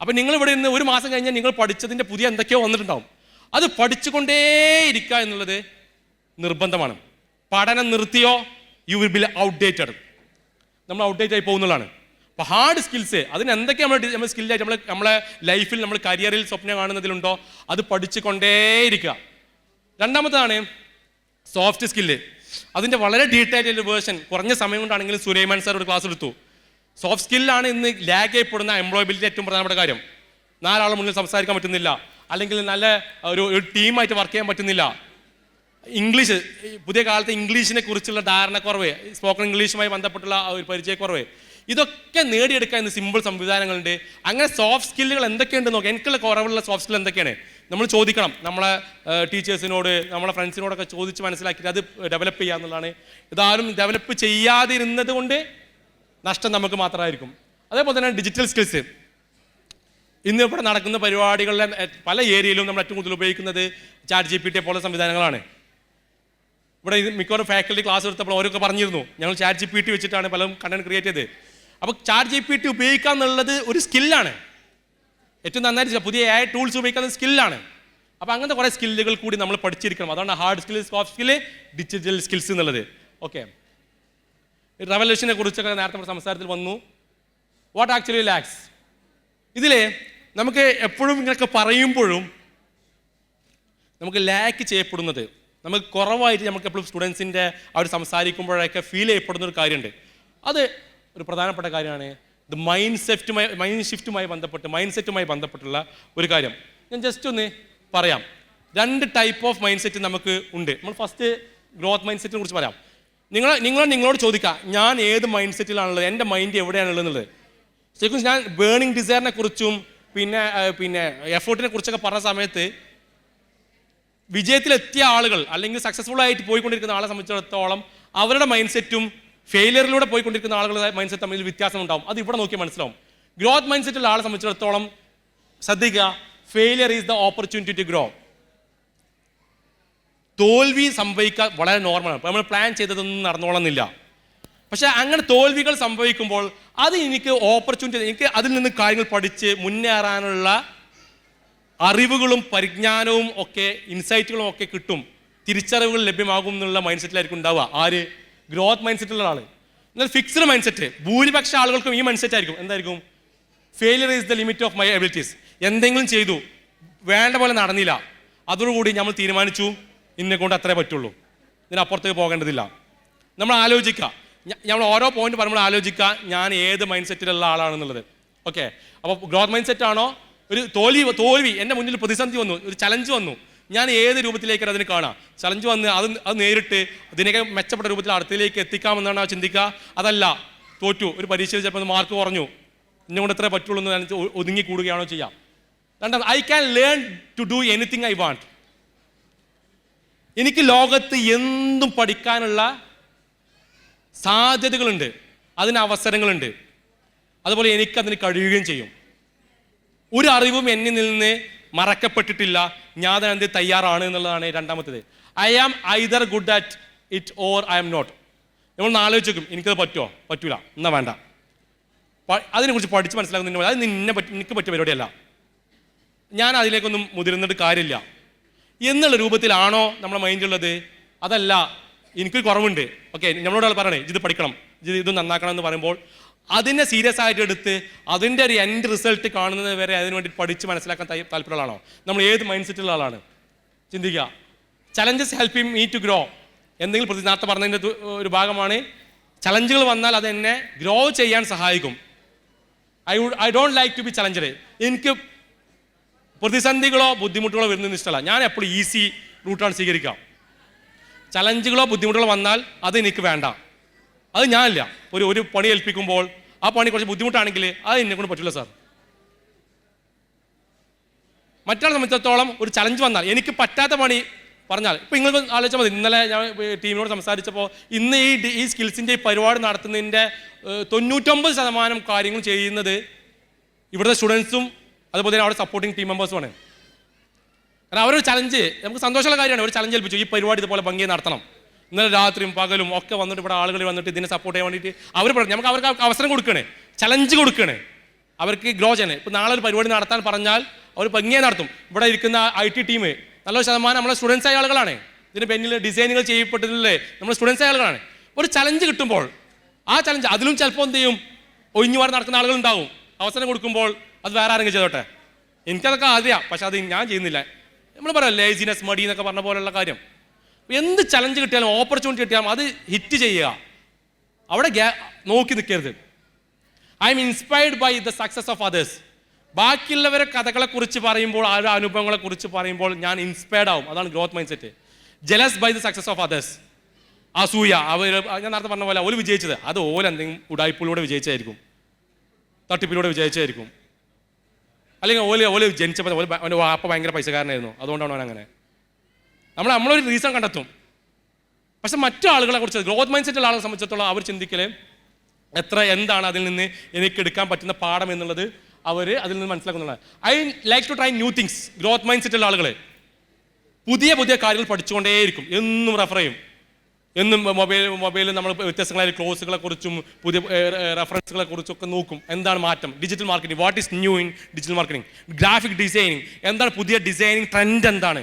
അപ്പം നിങ്ങളിവിടെ ഇരുന്ന് 1 മാസം കഴിഞ്ഞാൽ നിങ്ങൾ പഠിച്ചതിൻ്റെ പുതിയ എന്തൊക്കെയോ വന്നിട്ടുണ്ടാവും. അത് പഠിച്ചുകൊണ്ടേയിരിക്കുക എന്നുള്ളത് നിർബന്ധമാണ്. പഠനം നിർത്തിയോ യു വിൽ ബി ഔട്ട്ഡേറ്റഡ്. നമ്മൾ ഔട്ട്ഡേറ്റ് ആയി പോകുന്നതാണ്. അപ്പോൾ ഹാർഡ് സ്കിൽസ് അതിന് എന്തൊക്കെ നമ്മൾ സ്കില്ലായിട്ട് നമ്മളെ ലൈഫിൽ നമ്മൾ കരിയറിൽ സ്വപ്നം കാണുന്നതിലുണ്ടോ അത് പഠിച്ചു കൊണ്ടേയിരിക്കുക. രണ്ടാമതാണ് സോഫ്റ്റ് സ്കില്ല്. അതിൻ്റെ വളരെ ഡീറ്റെയിൽ ആയിട്ട് വേർഷൻ കുറഞ്ഞ സമയം കൊണ്ടാണെങ്കിലും സുലൈമാൻ സാർ ഒരു ക്ലാസ് എടുത്തു. സോഫ്റ്റ് സ്കില്ലാണ് ഇന്ന് ലാഗ് ചെയ്യപ്പെടുന്ന എംപ്ലോയബിലിറ്റി ഏറ്റവും പ്രധാനപ്പെട്ട കാര്യം. 4 ആളുടെ മുന്നിൽ സംസാരിക്കാൻ പറ്റുന്നില്ല, അല്ലെങ്കിൽ നല്ല ഒരു ടീമായിട്ട് വർക്ക് ചെയ്യാൻ പറ്റുന്നില്ല. ഇംഗ്ലീഷ്, പുതിയ കാലത്ത് ഇംഗ്ലീഷിനെ കുറിച്ചുള്ള ധാരണക്കുറവ്, സ്പോക്കൺ ഇംഗ്ലീഷുമായി ബന്ധപ്പെട്ടുള്ള ഒരു പരിചയക്കുറവ്, ഇതൊക്കെ നേടിയെടുക്കാൻ ഇന്ന് സിമ്പിൾ സംവിധാനങ്ങളുണ്ട്. അങ്ങനെ സോഫ്റ്റ് സ്കില്ലുകൾ എന്തൊക്കെയുണ്ട് നോക്കാം. എനിക്കുള്ള കുറവുള്ള സോഫ്റ്റ് സ്കിൽ എന്തൊക്കെയാണ് നമ്മൾ ചോദിക്കണം. നമ്മളെ ടീച്ചേഴ്സിനോട്, നമ്മളെ ഫ്രണ്ട്സിനോടൊക്കെ ചോദിച്ച് മനസ്സിലാക്കിയിട്ട് അത് ഡെവലപ്പ് ചെയ്യുക എന്നുള്ളതാണ്. ഇതാരും ഡെവലപ്പ് ചെയ്യാതിരുന്നത് കൊണ്ട് നഷ്ടം നമുക്ക് മാത്രമായിരിക്കും. അതേപോലെ തന്നെ ഡിജിറ്റൽ സ്കിൽസ്. ഇന്ന് ഇവിടെ നടക്കുന്ന പരിപാടികളിലെ പല ഏരിയയിലും നമ്മൾ ഏറ്റവും കൂടുതൽ ഉപയോഗിക്കുന്നത് ChatGPT പോലെ സംവിധാനങ്ങളാണ്. ഇവിടെ മിക്കവാറും ഫാക്കൽറ്റി ക്ലാസ് എടുത്തപ്പോൾ അവരൊക്കെ പറഞ്ഞിരുന്നു ഞങ്ങൾ ChatGPT വെച്ചിട്ടാണ് പലരും കണ്ടന്റ് ക്രിയേറ്റ് ചെയ്തത്. അപ്പോൾ ChatGPT ഉപയോഗിക്കുക എന്നുള്ളത് ഒരു സ്കില്ലാണ്. ഏറ്റവും നന്നായിട്ട് പുതിയ AI ടൂൾസ് ഉപയോഗിക്കുന്ന സ്കില്ലാണ്. അപ്പോൾ അങ്ങനത്തെ കുറേ സ്കില്ലുകൾ കൂടി നമ്മൾ പഠിച്ചിരിക്കണം. അതാണ് hard skill, soft skill, digital skills എന്നുള്ളത്. ഓക്കെ, റെവല്യൂഷനെ കുറിച്ചൊക്കെ നേരത്തെ നമ്മുടെ സംസാരത്തിൽ വന്നു. What actually lakhs. ഇതിൽ നമുക്ക് എപ്പോഴും ഇങ്ങനെയൊക്കെ പറയുമ്പോഴും നമുക്ക് ലാക്ക് ചെയ്യപ്പെടുന്നത്, നമുക്ക് കുറവായിട്ട് നമുക്ക് എപ്പോഴും സ്റ്റുഡൻസിൻ്റെ അവർ സംസാരിക്കുമ്പോഴൊക്കെ ഫീൽ ചെയ്യപ്പെടുന്ന ഒരു കാര്യമുണ്ട്. അത് ഒരു പ്രധാനപ്പെട്ട കാര്യമാണ്. ഇത് മൈൻഡ് സെറ്റുമായി ബന്ധപ്പെട്ടുള്ള ഒരു കാര്യം ഞാൻ ജസ്റ്റ് ഒന്ന് പറയാം. 2 ടൈപ്പ് ഓഫ് മൈൻഡ് സെറ്റ് നമുക്ക് ഉണ്ട്. നമ്മൾ ഫസ്റ്റ് ഗ്രോത്ത് മൈൻഡ് സെറ്റിനെ കുറിച്ച് പറയാം. നിങ്ങളോട് ചോദിക്കാം ഞാൻ ഏത് മൈൻഡ് സെറ്റിലാണുള്ളത്, എൻ്റെ മൈൻഡ് എവിടെയാണുള്ളത് എന്നുള്ളത്. ശരിക്കും ഞാൻ ബേണിംഗ് ഡിസയറിനെ കുറിച്ചും പിന്നെ എഫേർട്ടിനെ കുറിച്ചൊക്കെ പറഞ്ഞ സമയത്ത് വിജയത്തിലെത്തിയ ആളുകൾ അല്ലെങ്കിൽ സക്സസ്ഫുൾ ആയിട്ട് പോയിക്കൊണ്ടിരിക്കുന്ന ആളെ സംബന്ധിച്ചിടത്തോളം അവരുടെ മൈൻഡ് സെറ്റും ഫെയിലിയറിലൂടെ പോയിക്കൊണ്ടിരിക്കുന്ന ആളുകളുടെ മൈൻഡ് സെറ്റ് തമ്മിൽ വ്യത്യാസം ഉണ്ടാവും. അത് ഇവിടെ നോക്കിയാൽ മനസ്സിലാവും. ഗ്രോത്ത് മൈൻഡ് സെറ്റുള്ള ആളെ സംബന്ധിച്ചിടത്തോളം ശ്രദ്ധിക്കുക, failure is the opportunity to grow. തോൽവി സംഭവിക്കാൻ വളരെ നോർമലാണ്. ഇപ്പോൾ നമ്മൾ പ്ലാൻ ചെയ്തതൊന്നും നടന്നോളന്നില്ല. പക്ഷേ അങ്ങനെ തോൽവികൾ സംഭവിക്കുമ്പോൾ അത് എനിക്ക് ഓപ്പർച്യൂണിറ്റി, എനിക്ക് അതിൽ നിന്ന് കാര്യങ്ങൾ പഠിച്ച് മുന്നേറാനുള്ള അറിവുകളും പരിജ്ഞാനവും ഒക്കെ ഇൻസൈറ്റുകളും ഒക്കെ കിട്ടും, തിരിച്ചറിവുകൾ ലഭ്യമാകും എന്നുള്ള മൈൻഡ് സെറ്റിലായിരിക്കും ഉണ്ടാവുക. ആര്? ഗ്രോത്ത് മൈൻഡ് സെറ്റുള്ള ആൾ. എന്നാൽ ഫിക്സ്ഡ് മൈൻഡ് സെറ്റ് ഭൂരിപക്ഷ ആളുകൾക്കും ഈ മൈൻഡ് സെറ്റ് ആയിരിക്കും. എന്തായിരിക്കും? Failure is the limit of my abilities. എന്തെങ്കിലും ചെയ്തു, വേണ്ട പോലെ നടന്നില്ല, അതോടുകൂടി നമ്മൾ തീരുമാനിച്ചു ഇന്നെ കൊണ്ട് അത്രേ പറ്റുള്ളൂ, ഇതിനപ്പുറത്തേക്ക് പോകേണ്ടതില്ല. നമ്മൾ ആലോചിക്കുക, നമ്മൾ ഓരോ പോയിന്റ് പറയുമ്പോൾ ആലോചിക്കുക ഞാൻ ഏത് മൈൻഡ് സെറ്റിലുള്ള ആളാണെന്നുള്ളത്. ഓക്കെ, അപ്പോൾ ഗ്രോത്ത് മൈൻഡ് സെറ്റ് ആണോ? ഒരു തോൽവി എൻ്റെ മുന്നിൽ പ്രതിസന്ധി വന്നു, ഒരു ചലഞ്ച് വന്നു, ഞാൻ ഏത് രൂപത്തിലേക്കാണ് അതിന് കാണാം? ചലഞ്ച് വന്ന് അത് നേരിട്ട് അതിനൊക്കെ മെച്ചപ്പെട്ട രൂപത്തിൽ അടുത്തിലേക്ക് എത്തിക്കാമെന്നാണ് ആ ചിന്തിക്കുക. അതല്ല, തോറ്റു, ഒരു പരീക്ഷയിൽ ചിലപ്പോൾ മാർക്ക് കുറഞ്ഞു, എന്നെ കൊണ്ട് എത്രേ പറ്റുള്ളൂ എന്ന് ഒതുങ്ങി കൂടുകയാണോ ചെയ്യാം? രണ്ടാമത്, I can learn to do anything I want. എനിക്ക് ലോകത്ത് എന്തും പഠിക്കാനുള്ള സാധ്യതകളുണ്ട്, അതിന് അവസരങ്ങളുണ്ട്, അതുപോലെ എനിക്കതിന് കഴിയുകയും ചെയ്യും. ഒരു അറിവും എന്നിൽ നിന്ന് മറക്കപ്പെട്ടിട്ടില്ല, ഞാൻ അതിന് തയ്യാറാണ് എന്നുള്ളതാണ് രണ്ടാമത്തേത്. I am either good at it or I am not. നമ്മൾ ആലോചിക്കും എനിക്കത് പറ്റുമോ, പറ്റൂല, എന്നാ വേണ്ട. അതിനെക്കുറിച്ച് പഠിച്ച് മനസ്സിലാക്കുന്ന അത് എനിക്ക് പറ്റിയ പരിപാടിയല്ല, ഞാൻ അതിലേക്കൊന്നും മുതിർന്നിട്ട് കാര്യമില്ല എന്നുള്ള രൂപത്തിലാണോ നമ്മുടെ മൈൻഡുള്ളത്? അതല്ല, എനിക്കൊരു കുറവുണ്ട്, ഓക്കെ, നമ്മളോട് പറയണേ ഇത് പഠിക്കണം, ഇത് നന്നാക്കണം എന്ന് പറയുമ്പോൾ അതിനെ സീരിയസ് ആയിട്ട് എടുത്ത് അതിൻ്റെ ഒരു എൻഡ് റിസൾട്ട് കാണുന്നത് വരെ അതിന് വേണ്ടി പഠിച്ച് മനസ്സിലാക്കാൻ താല്പര്യമുള്ള ആളാണോ? നമ്മൾ ഏത് മൈൻഡ് സെറ്റുള്ള ആളാണ്? ചിന്തിക്കുക. Challenges help me to grow. എന്തെങ്കിലും നേരത്തെ പറഞ്ഞതിൻ്റെ ഒരു ഭാഗമാണ്. ചലഞ്ചുകൾ വന്നാൽ അത് എന്നെ ഗ്രോ ചെയ്യാൻ സഹായിക്കും. I don't like to be challenged. എനിക്ക് പ്രതിസന്ധികളോ ബുദ്ധിമുട്ടുകളോ വരുന്നതിന് ഇഷ്ടമല്ല. ഞാൻ എപ്പോഴും ഈസി റൂട്ടാണ് സ്വീകരിക്കാം. ചലഞ്ചുകളോ ബുദ്ധിമുട്ടുകളോ വന്നാൽ അത് എനിക്ക് വേണ്ട, അത് ഞാനില്ല. ഒരു പണി ഏൽപ്പിക്കുമ്പോൾ ആ പണി കുറച്ച് ബുദ്ധിമുട്ടാണെങ്കിൽ അത് എന്നെ കൊണ്ട് പറ്റില്ല സാർ. മറ്റാളെ സംബന്ധിച്ചിടത്തോളം ഒരു ചലഞ്ച് വന്നാൽ എനിക്ക് പറ്റാത്ത പണി പറഞ്ഞാൽ, ഇപ്പോൾ നിങ്ങൾക്ക് ആലോചിച്ചാൽ മതി, ഇന്നലെ ഞാൻ ടീമിനോട് സംസാരിച്ചപ്പോൾ ഇന്ന് ഈ സ്കിൽസിൻ്റെ ഈ പരിപാടി നടത്തുന്നതിൻ്റെ 99% കാര്യങ്ങൾ ചെയ്യുന്നത് ഇവിടുത്തെ സ്റ്റുഡൻസും അതുപോലെ തന്നെ അവിടെ സപ്പോർട്ടിങ് ടീം മെമ്പേഴ്സുമാണ്. കാരണം അവരൊരു ചലഞ്ച്, നമുക്ക് സന്തോഷമുള്ള കാര്യമാണ്, ഒരു ചലഞ്ച് ഏൽപ്പിച്ചു, ഈ പരിപാടി ഇതുപോലെ ഭംഗിയെ നടത്തണം. ഇന്നലെ രാത്രിയും പകലും ഒക്കെ വന്നിട്ട് ഇവിടെ ആളുകൾ വന്നിട്ട് ഇതിനെ സപ്പോർട്ട് ചെയ്യാൻ വേണ്ടിയിട്ട് അവർ പറഞ്ഞു. നമുക്ക് അവർക്ക് അവസരം കൊടുക്കണേ, ചലഞ്ച് കൊടുക്കണേ, അവർക്ക് ഗ്രോ ചെയ്യണേ. ഇപ്പോൾ നാളെ ഒരു പരിപാടി നടത്താൻ പറഞ്ഞാൽ അവർ ഭംഗിയെ നടത്തും. ഇവിടെ ഇരിക്കുന്ന IT ടീം നല്ലൊരു ശതമാനം നമ്മളെ സ്റ്റുഡൻസ് ആയ ആളുകളാണ്. ഇതിന് പിന്നിൽ ഡിസൈനുകൾ ചെയ്യപ്പെട്ടില്ലേ നമ്മൾ സ്റ്റുഡൻസ് ആയ ആളുകളാണ്. ഒരു ചലഞ്ച് കിട്ടുമ്പോൾ ആ ചലഞ്ച് അതിലും ചിലപ്പോൾ എന്ത് ചെയ്യും, ഒഴിഞ്ഞുപാട് നടക്കുന്ന ആളുകൾ ഉണ്ടാവും. അവസരം കൊടുക്കുമ്പോൾ അത് വേറെ ആരെങ്കിലും ചെയ്തോട്ടെ, എനിക്കതൊക്കെ അറിയാം, പക്ഷെ അത് ഞാൻ ചെയ്യുന്നില്ല. നമ്മൾ പറയാം ലേസിനെസ്, മടി എന്നൊക്കെ പറഞ്ഞ പോലുള്ള കാര്യം. എന്ത് ചലഞ്ച് കിട്ടിയാലും ഓപ്പർച്യൂണിറ്റി കിട്ടിയാലും അത് ഹിറ്റ് ചെയ്യുക, അവിടെ നോക്കി നിൽക്കരുത്. I am inspired by the success of others. ബാക്കിയുള്ളവരെ കഥകളെ കുറിച്ച് പറയുമ്പോൾ, ആ അനുഭവങ്ങളെ കുറിച്ച് പറയുമ്പോൾ ഞാൻ ഇൻസ്പയർഡ് ആവും. അതാണ് growth mind set. Jealous by the success of others. അസൂയ, അവർ ഞാൻ നേരത്തെ പറഞ്ഞ പോലെ ഓല് വിജയിച്ചത് അത് ഓല എന്തെങ്കിലും ഉടായ്പിലൂടെ വിജയിച്ചായിരിക്കും, തട്ടിപ്പിലൂടെ വിജയിച്ചായിരിക്കും. അല്ലെങ്കിൽ ഓല് ജനിച്ചപ്പോൾ അവൻ്റെ വാപ്പ ഭയങ്കര പൈസക്കാരനായിരുന്നു, അതുകൊണ്ടാണ് അവൻ അങ്ങനെ. നമ്മളൊരു റീസൺ കണ്ടെത്തും. പക്ഷെ മറ്റു ആളുകളെ കുറിച്ച്, ഗ്രോത്ത് മൈൻഡ് സെറ്റുള്ള ആളുകളെ സംബന്ധിച്ചിടത്തോളം അവർ ചിന്തിക്കല് എന്താണ് അതിൽ നിന്ന് എനിക്ക് എടുക്കാൻ പറ്റുന്ന പാഠം എന്നുള്ളത് അവർ അതിൽ നിന്ന് മനസ്സിലാക്കുന്നുണ്ട്. I like to try new things. Growth mind സെറ്റുള്ള ആളുകൾ പുതിയ പുതിയ കാര്യങ്ങൾ പഠിച്ചുകൊണ്ടേയിരിക്കും, എന്നും റെഫർ ചെയ്യും. എന്നും മൊബൈലിൽ നമ്മൾ വ്യത്യസ്തങ്ങളായ ക്ലോസുകളെ കുറിച്ചും പുതിയ റെഫറൻസുകളെ കുറിച്ചൊക്കെ നോക്കും. എന്താണ് മാറ്റം, digital marketing, what is new in digital marketing, graphic designing, എന്താണ് പുതിയ ഡിസൈനിങ് ട്രെൻഡ്, എന്താണ്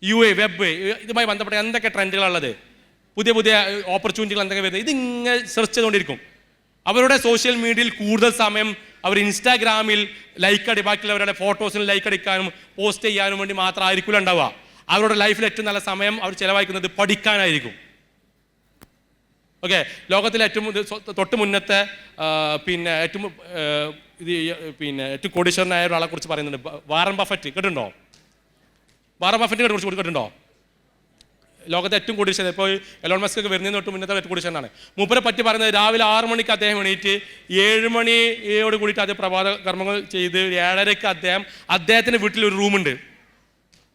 UA വെബ്, ഇതുമായി ബന്ധപ്പെട്ട എന്തൊക്കെ ട്രെൻഡുകളുള്ളത്, പുതിയ പുതിയ ഓപ്പർച്യൂണിറ്റികൾ എന്തൊക്കെ വരുന്നത്, ഇതിങ്ങനെ സെർച്ച് ചെയ്തുകൊണ്ടിരിക്കും. അവരുടെ സോഷ്യൽ മീഡിയയിൽ കൂടുതൽ സമയം അവർ ഇൻസ്റ്റാഗ്രാമിൽ ബാക്കിയുള്ളവരുടെ ഫോട്ടോസിന് ലൈക്ക് അടിക്കാനും പോസ്റ്റ് ചെയ്യാനും വേണ്ടി മാത്രമായിരിക്കില്ല ഉണ്ടാവുക. അവരുടെ ലൈഫിൽ ഏറ്റവും നല്ല സമയം അവർ ചിലവഴിക്കുന്നത് പഠിക്കാനായിരിക്കും. ഓക്കെ, ലോകത്തിലെ ഏറ്റവും തൊട്ട് മുന്നത്തെ ഏറ്റവും കോടീശ്വരനായ ഒരാളെ കുറിച്ച് പറയുന്നുണ്ട്, വാറൻ ബഫറ്റ്. കേട്ടിട്ടുണ്ടോ? വാറൻ ബഫറ്റിനെ കുറിച്ച് കേട്ടിട്ടുണ്ടോ? ലോകത്തെ ഏറ്റവും കോടീശ്വരൻ. ഇപ്പോൾ എലോൺ മസ്ക് ഒക്കെ വരുന്നതിന് തൊട്ട് മുന്നത്തെ ഏറ്റവും കോടീശ്വരനാണ്. മൂപ്പരെ പറ്റി പറയുന്നത് രാവിലെ 6 മണിക്ക് അദ്ദേഹം എണീറ്റ് 7 മണിയോട് കൂടിയിട്ട് അദ്ദേഹം പ്രഭാത കർമ്മങ്ങൾ ചെയ്ത് 7:30ക്ക് അദ്ദേഹത്തിൻ്റെ വീട്ടിൽ ഒരു റൂമുണ്ട്.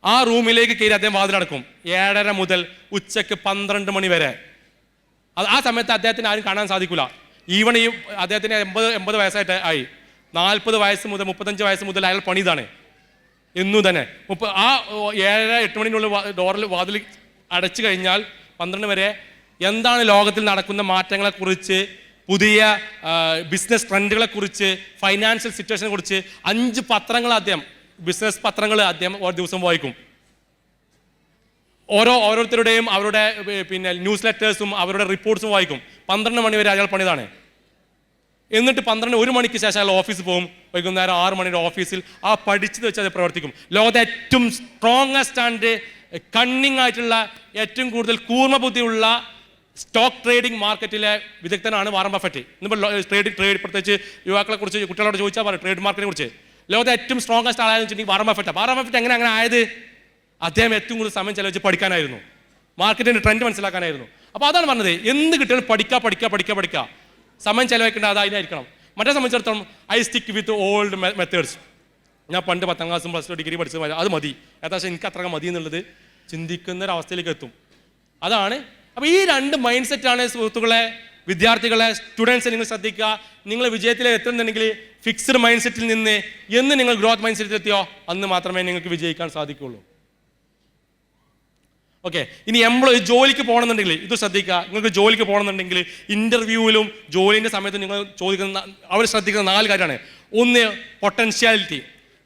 ആ റൂമിലേക്ക് കയറി അദ്ദേഹം വാതിലടക്കും 7:30 മുതൽ ഉച്ചയ്ക്ക് 12 മണി വരെ. ആ സമയത്ത് അദ്ദേഹത്തിന് ആരും കാണാൻ സാധിക്കില്ല. ഈവൺ അദ്ദേഹത്തിന് 80 വയസ്സായിട്ട് ആയി. 40 വയസ്സ് മുതൽ 35 വയസ്സ് മുതൽ അയാൾ പണി ഇതാണ് എന്നും തന്നെ. ആ 7-8 മണിനുള്ള ഡോറിൽ വാതിൽ അടച്ചു കഴിഞ്ഞാൽ 12 വരെ എന്താണ് ലോകത്തിൽ നടക്കുന്ന മാറ്റങ്ങളെക്കുറിച്ച്, പുതിയ ബിസിനസ് ട്രെൻഡുകളെക്കുറിച്ച്, ഫൈനാൻഷ്യൽ സിറ്റുവേഷനെ കുറിച്ച് 5 പത്രങ്ങൾ അദ്ദേഹം, ബിസിനസ് പത്രങ്ങൾ അദ്ദേഹം ഒരു ദിവസം വായിക്കും. ഓരോരുത്തരുടെയും അവരുടെ ന്യൂസ് ലെറ്റേഴ്സും അവരുടെ റിപ്പോർട്ട്സും വായിക്കും. 12 മണി വരെ അയാൾ പണിതാണ്. എന്നിട്ട് 1 മണിക്ക് ശേഷം അയാൾ ഓഫീസിൽ പോകും. വൈകുന്നേരം 6 മണിയുടെ ഓഫീസിൽ ആ പഠിച്ചത് വെച്ച് അത് പ്രവർത്തിക്കും. ലോകത്തെ ഏറ്റവും സ്ട്രോങ്ങസ്റ്റ് ആൻഡ് കണ്ണിങ് ആയിട്ടുള്ള, ഏറ്റവും കൂടുതൽ കൂർമ്മ ബുദ്ധിയുള്ള സ്റ്റോക്ക് ട്രേഡിംഗ് മാർക്കറ്റിലെ വിദഗ്ധനാണ് വാറൻ ബഫറ്റ്. ഇന്നിപ്പോൾ ട്രേഡ് പ്രത്യേകിച്ച് യുവാക്കളെ കുറിച്ച് കുട്ടികളോട് ചോദിച്ചാൽ പറയും ട്രേഡ് മാർക്കറ്റിനെ കുറിച്ച്. ലോകത്തെ ഏറ്റവും സ്ട്രോങ്ങസ്റ്റ് ആളായെന്ന് വെച്ചിട്ടുണ്ടെങ്കിൽ വാറൻ ബഫറ്റ്. വാറൻ ബഫറ്റ് അങ്ങനെ ആയത്? അദ്ദേഹം ഏറ്റവും കൂടുതൽ സമയം ചെലവഴിച്ച് പഠിക്കാനായിരുന്നു, മാർക്കറ്റിൻ്റെ ട്രെൻഡ് മനസ്സിലാക്കാനായിരുന്നു. അപ്പോൾ അതാണ് പറഞ്ഞത്, എന്ത് കിട്ടിയാലും പഠിക്കുക. സമയം ചെലവഴിക്കേണ്ട അതിനായിരിക്കണം. മറ്റേ സംബന്ധിച്ചിടത്തോളം I stick with old methods. ഞാൻ പണ്ട് 10ാം ക്ലാസ്സും +2 ഡിഗ്രി പഠിച്ചത് അത് മതി, ഏകദേശം എനിക്ക് അത്ര മതി എന്നുള്ളത് ചിന്തിക്കുന്ന ഒരവസ്ഥയിലേക്ക് എത്തും. അതാണ്. അപ്പോൾ ഈ 2 മൈൻഡ് സെറ്റാണ് സുഹൃത്തുക്കളെ, വിദ്യാർത്ഥികളെ, സ്റ്റുഡൻസിനെ നിങ്ങൾ ശ്രദ്ധിക്കുക. നിങ്ങൾ വിജയത്തിൽ എത്തുന്നുണ്ടെങ്കിൽ ഫിക്സ്ഡ് മൈൻഡ് സെറ്റിൽ നിന്ന് എന്ന് നിങ്ങൾ ഗ്രോത്ത് മൈൻഡ് സെറ്റിൽ എത്തിയോ അന്ന് മാത്രമേ നിങ്ങൾക്ക് വിജയിക്കാൻ സാധിക്കുകയുള്ളൂ. ഓക്കെ, ഇനി ജോലിക്ക് പോകണമെന്നുണ്ടെങ്കിൽ ഇത് ശ്രദ്ധിക്കുക. നിങ്ങൾക്ക് ജോലിക്ക് പോകണമെന്നുണ്ടെങ്കിൽ ഇൻ്റർവ്യൂവിലും ജോലിൻ്റെ സമയത്ത് നിങ്ങൾ അവർ ശ്രദ്ധിക്കുന്ന 4 കാര്യമാണ്. ഒന്ന്, പൊട്ടൻഷ്യാലിറ്റി.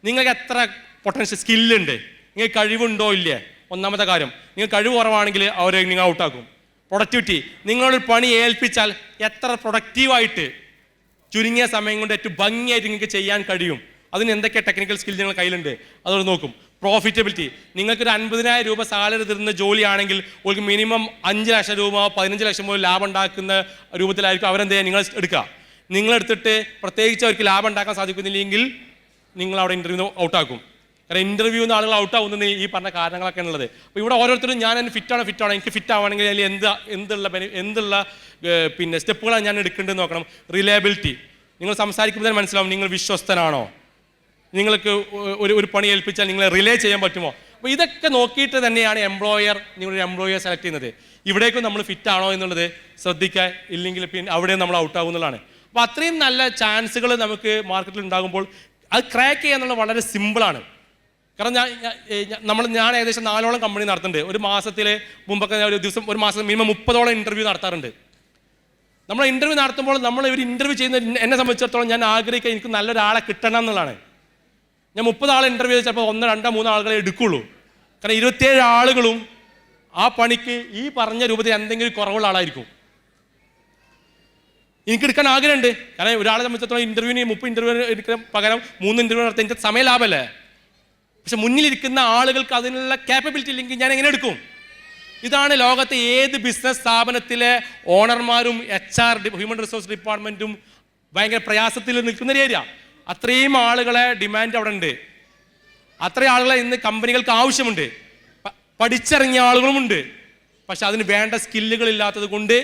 നിങ്ങൾക്ക് എത്ര പൊട്ടൻഷ്യൽ സ്കില്ലുണ്ട്, നിങ്ങൾക്ക് കഴിവുണ്ടോ ഇല്ലേ, ഒന്നാമത്തെ കാര്യം. നിങ്ങൾ കഴിവ് കുറവാണെങ്കിൽ അവരെ നിങ്ങൾ ഔട്ടാക്കും. പ്രൊഡക്ടിവിറ്റി, നിങ്ങളൊരു പണി ഏൽപ്പിച്ചാൽ എത്ര പ്രൊഡക്റ്റീവായിട്ട് ചുരുങ്ങിയ സമയം കൊണ്ട് ഏറ്റവും ഭംഗിയായിട്ട് നിങ്ങൾക്ക് ചെയ്യാൻ കഴിയും, അതിന് എന്തൊക്കെ ടെക്നിക്കൽ സ്കിൽ നിങ്ങൾ കയ്യിലുണ്ട് അതോട് നോക്കും. പ്രോഫിറ്റബിലിറ്റി, നിങ്ങൾക്കൊരു 50,000 രൂപ സാലറി തരുന്ന ജോലിയാണെങ്കിൽ ഒരു മിനിമം 5 ലക്ഷം രൂപ 15 ലക്ഷം പോലും ലാഭം ഉണ്ടാക്കുന്ന രൂപത്തിലായിരിക്കും അവരെന്ത് ചെയ്യുക, നിങ്ങൾ എടുക്കുക. നിങ്ങളെടുത്തിട്ട് പ്രത്യേകിച്ച് അവർക്ക് ലാഭം ഉണ്ടാക്കാൻ സാധിക്കുന്നില്ലെങ്കിൽ നിങ്ങൾ അവിടെ ഇൻ്റർവ്യൂ ഔട്ടാക്കും. കാരണം ഇൻ്റർവ്യൂവിൽ നിന്ന് ആളുകൾ ഔട്ടാവുന്നത് ഈ പറഞ്ഞ കാരണങ്ങളൊക്കെ ഉള്ളത്. അപ്പോൾ ഇവിടെ ഓരോരുത്തരും ഞാൻ ഫിറ്റാണ്, എനിക്ക് ഫിറ്റ് ആവുകയാണെങ്കിൽ അതിൽ എന്തുള്ള സ്റ്റെപ്പുകളാണ് ഞാൻ എടുക്കേണ്ടതെന്ന് നോക്കണം. റിലയബിലിറ്റി, നിങ്ങൾ സംസാരിക്കുമ്പോൾ തന്നെ മനസ്സിലാവും നിങ്ങൾ വിശ്വസ്തനാണോ, നിങ്ങൾക്ക് ഒരു പണി ഏൽപ്പിച്ചാൽ നിങ്ങളെ റിലേ ചെയ്യാൻ പറ്റുമോ. അപ്പോൾ ഇതൊക്കെ നോക്കിയിട്ട് തന്നെയാണ് നിങ്ങളൊരു എംപ്ലോയർ സെലക്ട് ചെയ്യുന്നത്. ഇവിടേക്കും നമ്മൾ ഫിറ്റ് ആണോ എന്നുള്ളത് ശ്രദ്ധിക്കാൻ, ഇല്ലെങ്കിൽ പിന്നെ അവിടെ നമ്മൾ ഔട്ടാവുന്നതാണ്. അപ്പോൾ അത്രയും നല്ല ചാൻസുകൾ നമുക്ക് മാർക്കറ്റിൽ ഉണ്ടാകുമ്പോൾ അത് ക്രാക്ക് ചെയ്യുക എന്നുള്ളത് വളരെ സിമ്പിളാണ്. കാരണം ഞാൻ ഏകദേശം 4ഓളം കമ്പനി നടത്തുന്നുണ്ട്. ഒരു മാസത്തിൽ മുമ്പൊക്കെ ഒരു മാസം മിനിമം 30ഓളം ഇൻ്റർവ്യൂ നടത്താറുണ്ട്. നമ്മൾ ഇൻ്റർവ്യൂ നടത്തുമ്പോൾ നമ്മൾ ഒരു ഇൻ്റർവ്യൂ ചെയ്യുന്ന എന്നെ സംബന്ധിച്ചിടത്തോളം ഞാൻ ആഗ്രഹിക്കുക എനിക്ക് നല്ലൊരാളെ കിട്ടണം എന്നുള്ളതാണ്. ഞാൻ 30 ആളെ ഇൻ്റർവ്യൂ ചെയ്ത് ചിലപ്പോൾ 1, 2, 3 ആളുകളെ എടുക്കുള്ളൂ. കാരണം 27 ആളുകളും ആ പണിക്ക് ഈ പറഞ്ഞ രൂപത്തിൽ എന്തെങ്കിലും കുറവുള്ള ആളായിരിക്കും. എനിക്ക് എടുക്കാൻ ആഗ്രഹമുണ്ട്. കാരണം ഒരാളെ സംബന്ധിച്ചിടത്തോളം ഇന്റർവ്യൂവിന് 30 ഇന്റർവ്യൂ എടുക്കുന്ന പകരം 3 ഇന്റർവ്യൂ നടത്താൻ എനിക്ക് സമയം ലാഭമല്ലേ. പക്ഷെ മുന്നിലിരിക്കുന്ന ആളുകൾക്ക് അതിനുള്ള ക്യാപ്പബിലിറ്റി ഇല്ലെങ്കിൽ ഞാൻ എങ്ങനെ എടുക്കും? ഇതാണ് ലോകത്തെ ഏത് ബിസിനസ് സ്ഥാപനത്തിലെ ഓണർമാരും HR ഹ്യൂമൻ റിസോഴ്സ് ഡിപ്പാർട്ട്മെന്റും ഭയങ്കര പ്രയാസത്തിൽ നിൽക്കുന്ന ഒരു ഏരിയ. അത്രയും ആളുകളെ ഡിമാൻഡ് അവിടെ ഉണ്ട്. അത്രയും ആളുകളെ ഇന്ന് കമ്പനികൾക്ക് ആവശ്യമുണ്ട്. പഠിച്ചിറങ്ങിയ ആളുകളുമുണ്ട്. പക്ഷെ അതിന് വേണ്ട സ്കില്ലുകൾ ഇല്ലാത്തത് കൊണ്ട്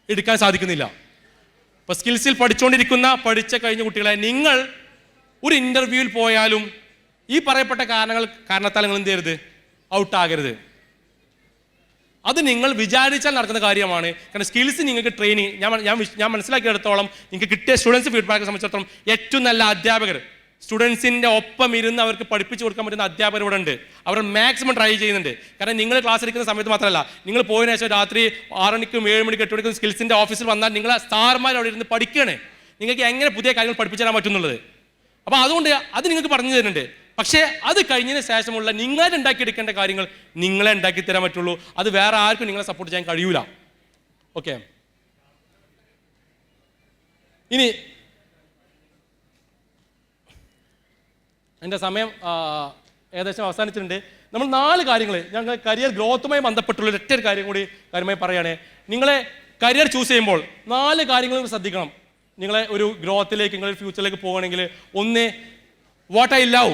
എടുക്കാൻ സാധിക്കുന്നില്ല. ഇപ്പൊ സ്കിൽസിൽ പഠിച്ച കഴിഞ്ഞ കുട്ടികളെ നിങ്ങൾ ഒരു ഇന്റർവ്യൂവിൽ പോയാലും ഈ പറയപ്പെട്ട കാരണത്താൽ നിങ്ങൾ എന്ത് ചെയ്യരുത്, ഔട്ടാകരുത്. അത് നിങ്ങൾ വിചാരിച്ചാൽ നടക്കുന്ന കാര്യമാണ്. കാരണം സ്കിൽസ് നിങ്ങൾക്ക് ട്രെയിനിങ് ഞാൻ മനസ്സിലാക്കിയെടുത്തോളം നിങ്ങൾക്ക് കിട്ടിയ സ്റ്റുഡൻസ് ഫീഡ്ബാക്ക് സംബന്ധിച്ചിടത്തോളം ഏറ്റവും നല്ല അധ്യാപകർ, സ്റ്റുഡൻസിൻ്റെ ഒപ്പം ഇരുന്ന് അവർക്ക് പഠിപ്പിച്ച് കൊടുക്കാൻ പറ്റുന്ന അധ്യാപകർ ഇവിടെ ഉണ്ട്. അവർ മാക്സിമം ട്രൈ ചെയ്യുന്നുണ്ട്. കാരണം നിങ്ങൾ ക്ലാസ് എടുക്കുന്ന സമയത്ത് മാത്രമല്ല, നിങ്ങൾ പോയതിനു ശേഷം രാത്രി 6 മണിക്കും 7 മണിക്കും 8 മണിക്കും സ്കിൽസിൻ്റെ ഓഫീസിൽ വന്നാൽ നിങ്ങൾ സ്റ്റാർമാർ അവിടെ ഇരുന്ന് പഠിക്കുകയാണ് നിങ്ങൾക്ക് എങ്ങനെ പുതിയ കാര്യങ്ങൾ പഠിപ്പിച്ചു തരാൻ പറ്റുന്നുള്ളത്. അപ്പോൾ അതുകൊണ്ട് അത് നിങ്ങൾക്ക് പറഞ്ഞു തരുന്നുണ്ട്. പക്ഷേ അത് കഴിഞ്ഞതിന് ശേഷമുള്ള നിങ്ങളെ ഉണ്ടാക്കിയെടുക്കേണ്ട കാര്യങ്ങൾ നിങ്ങളെ ഉണ്ടാക്കി തരാൻ പറ്റുള്ളൂ. അത് വേറെ ആർക്കും നിങ്ങളെ സപ്പോർട്ട് ചെയ്യാൻ കഴിയൂല. ഓക്കെ, ഇനി എൻ്റെ സമയം ഏകദേശം അവസാനിച്ചിട്ടുണ്ട്. നമ്മൾ 4 കാര്യങ്ങൾ ഞങ്ങൾ കരിയർ ഗ്രോത്തുമായി ബന്ധപ്പെട്ടുള്ള ഒരൊറ്റ കാര്യം കൂടി കാര്യമായി പറയുകയാണ്. നിങ്ങളെ കരിയർ ചൂസ് ചെയ്യുമ്പോൾ 4 കാര്യങ്ങൾ ശ്രദ്ധിക്കണം. നിങ്ങളെ ഒരു ഗ്രോത്തിലേക്ക്, നിങ്ങളുടെ ഫ്യൂച്ചറിലേക്ക് പോവുകയാണെങ്കിൽ, ഒന്ന്, വാട്ട് ഐ ലവ്,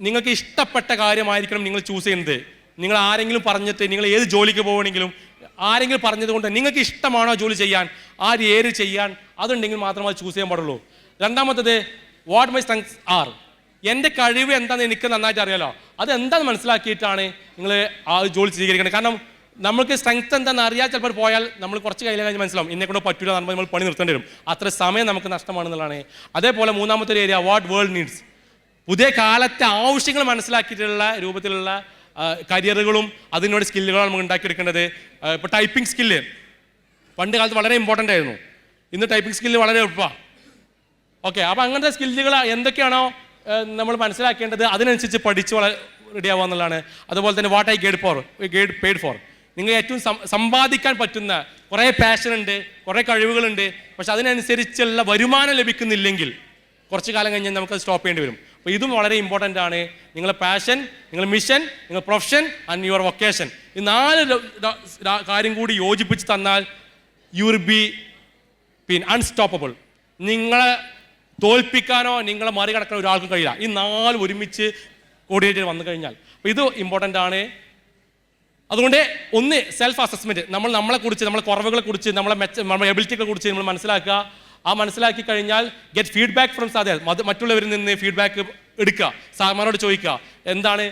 നിങ്ങൾക്ക് ഇഷ്ടപ്പെട്ട കാര്യമായിരിക്കണം നിങ്ങൾ ചൂസ് ചെയ്യുന്നത്. നിങ്ങൾ ആരെങ്കിലും പറഞ്ഞിട്ട് നിങ്ങൾ ഏത് ജോലിക്ക് പോവുകയാണെങ്കിലും ആരെങ്കിലും പറഞ്ഞത് കൊണ്ട് നിങ്ങൾക്ക് ഇഷ്ടമാണോ ജോലി ചെയ്യാൻ, ആ ഏത് ചെയ്യാൻ, അതുണ്ടെങ്കിൽ മാത്രമേ അത് ചൂസ് ചെയ്യാൻ പാടുള്ളൂ. രണ്ടാമത്തത്, വാട്ട് മൈ സ്ട്രെങ്ത്സ് ആർ, എൻ്റെ കഴിവ് എന്താണെന്ന് എനിക്ക് നന്നായിട്ട് അറിയാലോ, അതെന്താണെന്ന് മനസ്സിലാക്കിയിട്ടാണ് നിങ്ങൾ ആ ജോലി സ്വീകരിക്കേണ്ടത്. കാരണം നമുക്ക് സ്ട്രെങ്ത് എന്താണെന്ന് അറിയാൻ ചിലപ്പോൾ പോയാൽ നമ്മൾ കുറച്ച് കയ്യിൽ കഴിഞ്ഞ് മനസ്സിലാവും എന്നെ കൊണ്ട് പറ്റൂല എന്ന് നമ്മൾ പണി നിർത്തേണ്ടി വരും. അത്ര സമയം നമുക്ക് നഷ്ടമാണെന്നുള്ളതാണ്. അതേപോലെ മൂന്നാമത്തെ ഒരു ഏരിയ, വാട്ട് വേൾഡ് നീഡ്സ്, പുതിയ കാലത്തെ ആവശ്യങ്ങൾ മനസ്സിലാക്കിയിട്ടുള്ള രൂപത്തിലുള്ള കരിയറുകളും അതിനോട് സ്കില്ലുകളാണ് നമുക്ക് ഉണ്ടാക്കിയെടുക്കേണ്ടത്. ഇപ്പോൾ ടൈപ്പിംഗ് സ്കില്ല് പണ്ട് കാലത്ത് വളരെ ഇമ്പോർട്ടൻ്റ് ആയിരുന്നു. ഇന്ന് ടൈപ്പിംഗ് സ്കില്ല് വളരെ എളുപ്പമാണ്. ഓക്കെ, അപ്പോൾ അങ്ങനത്തെ സ്കില്ലുകൾ എന്തൊക്കെയാണോ നമ്മൾ മനസ്സിലാക്കേണ്ടത് അതിനനുസരിച്ച് പഠിച്ച് റെഡി ആവുക എന്നുള്ളതാണ്. അതുപോലെ തന്നെ what I get paid for, നിങ്ങൾ ഏറ്റവും സമ്പാദിക്കാൻ പറ്റുന്ന കുറേ പാഷൻ ഉണ്ട്, കുറേ കഴിവുകളുണ്ട്, പക്ഷെ അതിനനുസരിച്ചുള്ള വരുമാനം ലഭിക്കുന്നില്ലെങ്കിൽ കുറച്ച് കാലം കഴിഞ്ഞാൽ നമുക്കത് സ്റ്റോപ്പ് ചെയ്യേണ്ടി വരും. അപ്പോൾ ഇതും വളരെ ഇമ്പോർട്ടൻ്റ് ആണ്. നിങ്ങളുടെ പാഷൻ, നിങ്ങളുടെ മിഷൻ, നിങ്ങളുടെ പ്രൊഫഷൻ ആൻഡ് യുവർ വൊക്കേഷൻ, ഈ 4 കാര്യം കൂടി യോജിപ്പിച്ച് തന്നാൽ യു വിൽ ബി അൺസ്റ്റോപ്പബിൾ. നിങ്ങളെ തോൽപ്പിക്കാനോ നിങ്ങളെ മറികടക്കാൻ ഒരാൾക്കും കഴിയില്ല. ഈ 4 ഒരുമിച്ച് കോർഡിനേറ്റ് വന്നു കഴിഞ്ഞാൽ. അപ്പോൾ ഇത് ഇമ്പോർട്ടൻ്റ് ആണ്. അതുകൊണ്ട് ഒന്ന്, സെൽഫ് അസസ്മെൻറ്റ്, നമ്മളെക്കുറിച്ച്, നമ്മളെ കുറവുകളെ കുറിച്ച്, നമ്മളെ എബിലിറ്റികളെ കുറിച്ച് നമ്മൾ മനസ്സിലാക്കുക. ആ മനസ്സിലാക്കി കഴിഞ്ഞാൽ ഗെറ്റ് ഫീഡ്ബാക്ക് ഫ്രം സാധേഴ്സ്, മറ്റുള്ളവരിൽ നിന്ന് ഫീഡ്ബാക്ക് എടുക്കുക, സാർമാരോട് ചോദിക്കുക, എന്താണ്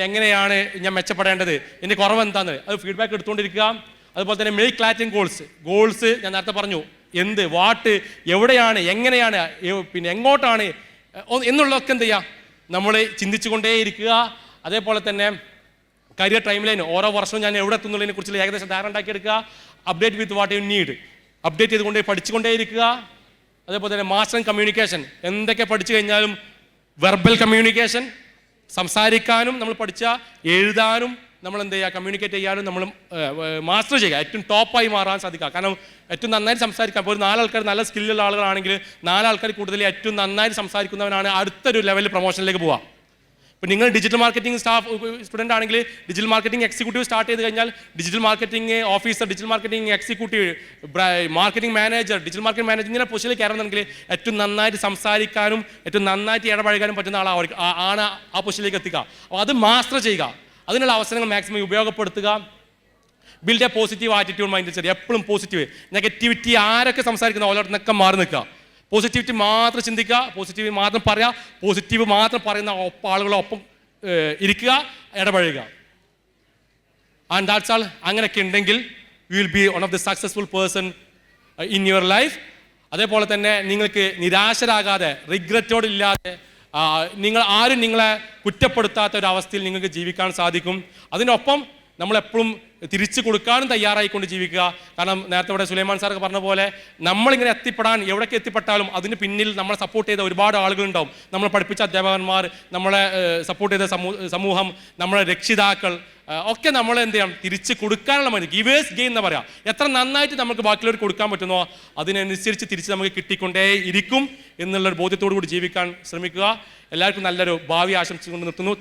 എങ്ങനെയാണ് ഞാൻ മെച്ചപ്പെടേണ്ടത്, എൻ്റെ കുറവ് എന്താണെന്ന്, അത് ഫീഡ്ബാക്ക് എടുത്തുകൊണ്ടിരിക്കുക. അതുപോലെ തന്നെ മേക്ക് ക്ലാരിറ്റി ഗോൾസ് ഞാൻ നേരത്തെ പറഞ്ഞു, എന്ത്, വാട്ട്, എവിടെയാണ്, എങ്ങനെയാണ്, എങ്ങോട്ടാണ് എന്നുള്ളതൊക്കെ എന്ത് ചെയ്യുക, നമ്മൾ ചിന്തിച്ചു കൊണ്ടേയിരിക്കുക. അതേപോലെ തന്നെ കരിയർ ടൈം ലൈൻ, ഓരോ വർഷവും ഞാൻ എവിടെ എത്തുന്നുള്ളതിനെ കുറിച്ചുള്ള ഏകദേശം ധാരണ ഉണ്ടാക്കിയെടുക്കുക. Update with what you need, update ചെയ്തുകൊണ്ടേ പഠിച്ചുകൊണ്ടേയിരിക്കുക. അതേപോലെ തന്നെ മാസ്റ്റർ ഇൻ കമ്മ്യൂണിക്കേഷൻ, എന്തൊക്കെ പഠിച്ചു കഴിഞ്ഞാലും വെർബൽ കമ്മ്യൂണിക്കേഷൻ, സംസാരിക്കാനും നമ്മൾ പഠിച്ചാൽ എഴുതാനും നമ്മൾ എന്ത് ചെയ്യുക, കമ്മ്യൂണിക്കേറ്റ് ചെയ്യാനും നമ്മൾ മാസ്റ്റർ ചെയ്യുക, ഏറ്റവും ടോപ്പായി മാറാൻ സാധിക്കുക. കാരണം ഏറ്റവും നന്നായിട്ട് സംസാരിക്കാൻ, ഇപ്പോൾ ഒരു 4 ആൾക്കാർ നല്ല സ്കില്ലുള്ള ആളുകളാണെങ്കിൽ 4 ആൾക്കാർ കൂടുതൽ ഏറ്റവും നന്നായിട്ട് സംസാരിക്കുന്നവനാണ് അടുത്തൊരു ലെവലിൽ പ്രൊമോഷനിലേക്ക് പോവുക. ഇപ്പോൾ നിങ്ങൾ ഡിജിറ്റൽ മാർക്കറ്റിംഗ് സ്റ്റുഡൻ്റ് ആണെങ്കിൽ ഡിജിറ്റൽ മാർക്കറ്റിംഗ് എക്സിക്യൂട്ടീവ് സ്റ്റാർട്ട് ചെയ്ത് കഴിഞ്ഞാൽ digital marketing officer, digital marketing executive, marketing manager, digital marketing manager, ഇങ്ങനെ പൊസിഷനിൽ കയറുന്നുണ്ടെങ്കിൽ ഏറ്റവും നന്നായിട്ട് സംസാരിക്കാനും ഏറ്റവും നന്നായിട്ട് ഇടപഴകാനും പറ്റുന്ന ആണ് ആ പൊസിഷനിലേക്ക് എത്തുക. അപ്പോൾ അത് മാസ്റ്റർ ചെയ്യുക, അതിനുള്ള അവസരങ്ങൾ മാക്സിമം ഉപയോഗപ്പെടുത്തുക. Build a positive attitude mind set, എപ്പോഴും പോസിറ്റീവ്. നെഗറ്റിവിറ്റി ആരൊക്കെ സംസാരിക്കുന്ന ഓരോരുത്തരൊക്കെ മാറി നിൽക്കുക, പോസിറ്റിവിറ്റി മാത്രം ചിന്തിക്കുക, പോസിറ്റീവ് മാത്രം പറയുക, പോസിറ്റീവ് മാത്രം പറയുന്ന ആളുകളൊപ്പം ഇരിക്കുക, ഇടപഴകുക. ആൻഡ് ദാറ്റ്സ് ആൾ. അങ്ങനെയൊക്കെ ഉണ്ടെങ്കിൽ you will be one of the successful person in your life. അതേപോലെ തന്നെ നിങ്ങൾക്ക് നിരാശരാകാതെ, റിഗ്രറ്റോടില്ലാതെ, നിങ്ങൾ ആരും നിങ്ങളെ കുറ്റപ്പെടുത്താത്ത ഒരു അവസ്ഥയിൽ നിങ്ങൾക്ക് ജീവിക്കാൻ സാധിക്കും. അതിനൊപ്പം നമ്മളെപ്പോഴും തിരിച്ചു കൊടുക്കാനും തയ്യാറായിക്കൊണ്ട് ജീവിക്കുക. കാരണം നേരത്തെ ഇവിടെ സുലൈമാൻ സാറൊക്കെ പറഞ്ഞ പോലെ നമ്മളിങ്ങനെ എത്തിപ്പെടാൻ എവിടേക്ക് എത്തിപ്പെട്ടാലും അതിന് പിന്നിൽ നമ്മളെ സപ്പോർട്ട് ചെയ്ത ഒരുപാട് ആളുകളുണ്ടാവും. നമ്മളെ പഠിപ്പിച്ച അധ്യാപകന്മാർ, നമ്മളെ സപ്പോർട്ട് ചെയ്ത സമൂഹം, നമ്മളെ രക്ഷിതാക്കൾ ഒക്കെ നമ്മൾ എന്ത് ചെയ്യണം, തിരിച്ച് കൊടുക്കാനുള്ള മതി. ഗിവേഴ്സ് ഗെയിൻ എന്ന് പറയാം. എത്ര നന്നായിട്ട് നമുക്ക് ബാക്കിയുള്ളവർ കൊടുക്കാൻ പറ്റുന്നോ അതിനനുസരിച്ച് തിരിച്ച് നമുക്ക് കിട്ടിക്കൊണ്ടേ ഇരിക്കും എന്നുള്ളൊരു ബോധ്യത്തോടു കൂടി ജീവിക്കാൻ ശ്രമിക്കുക. എല്ലാവർക്കും നല്ലൊരു ഭാവി ആശംസിച്ചുകൊണ്ട് നിർത്തുന്നു.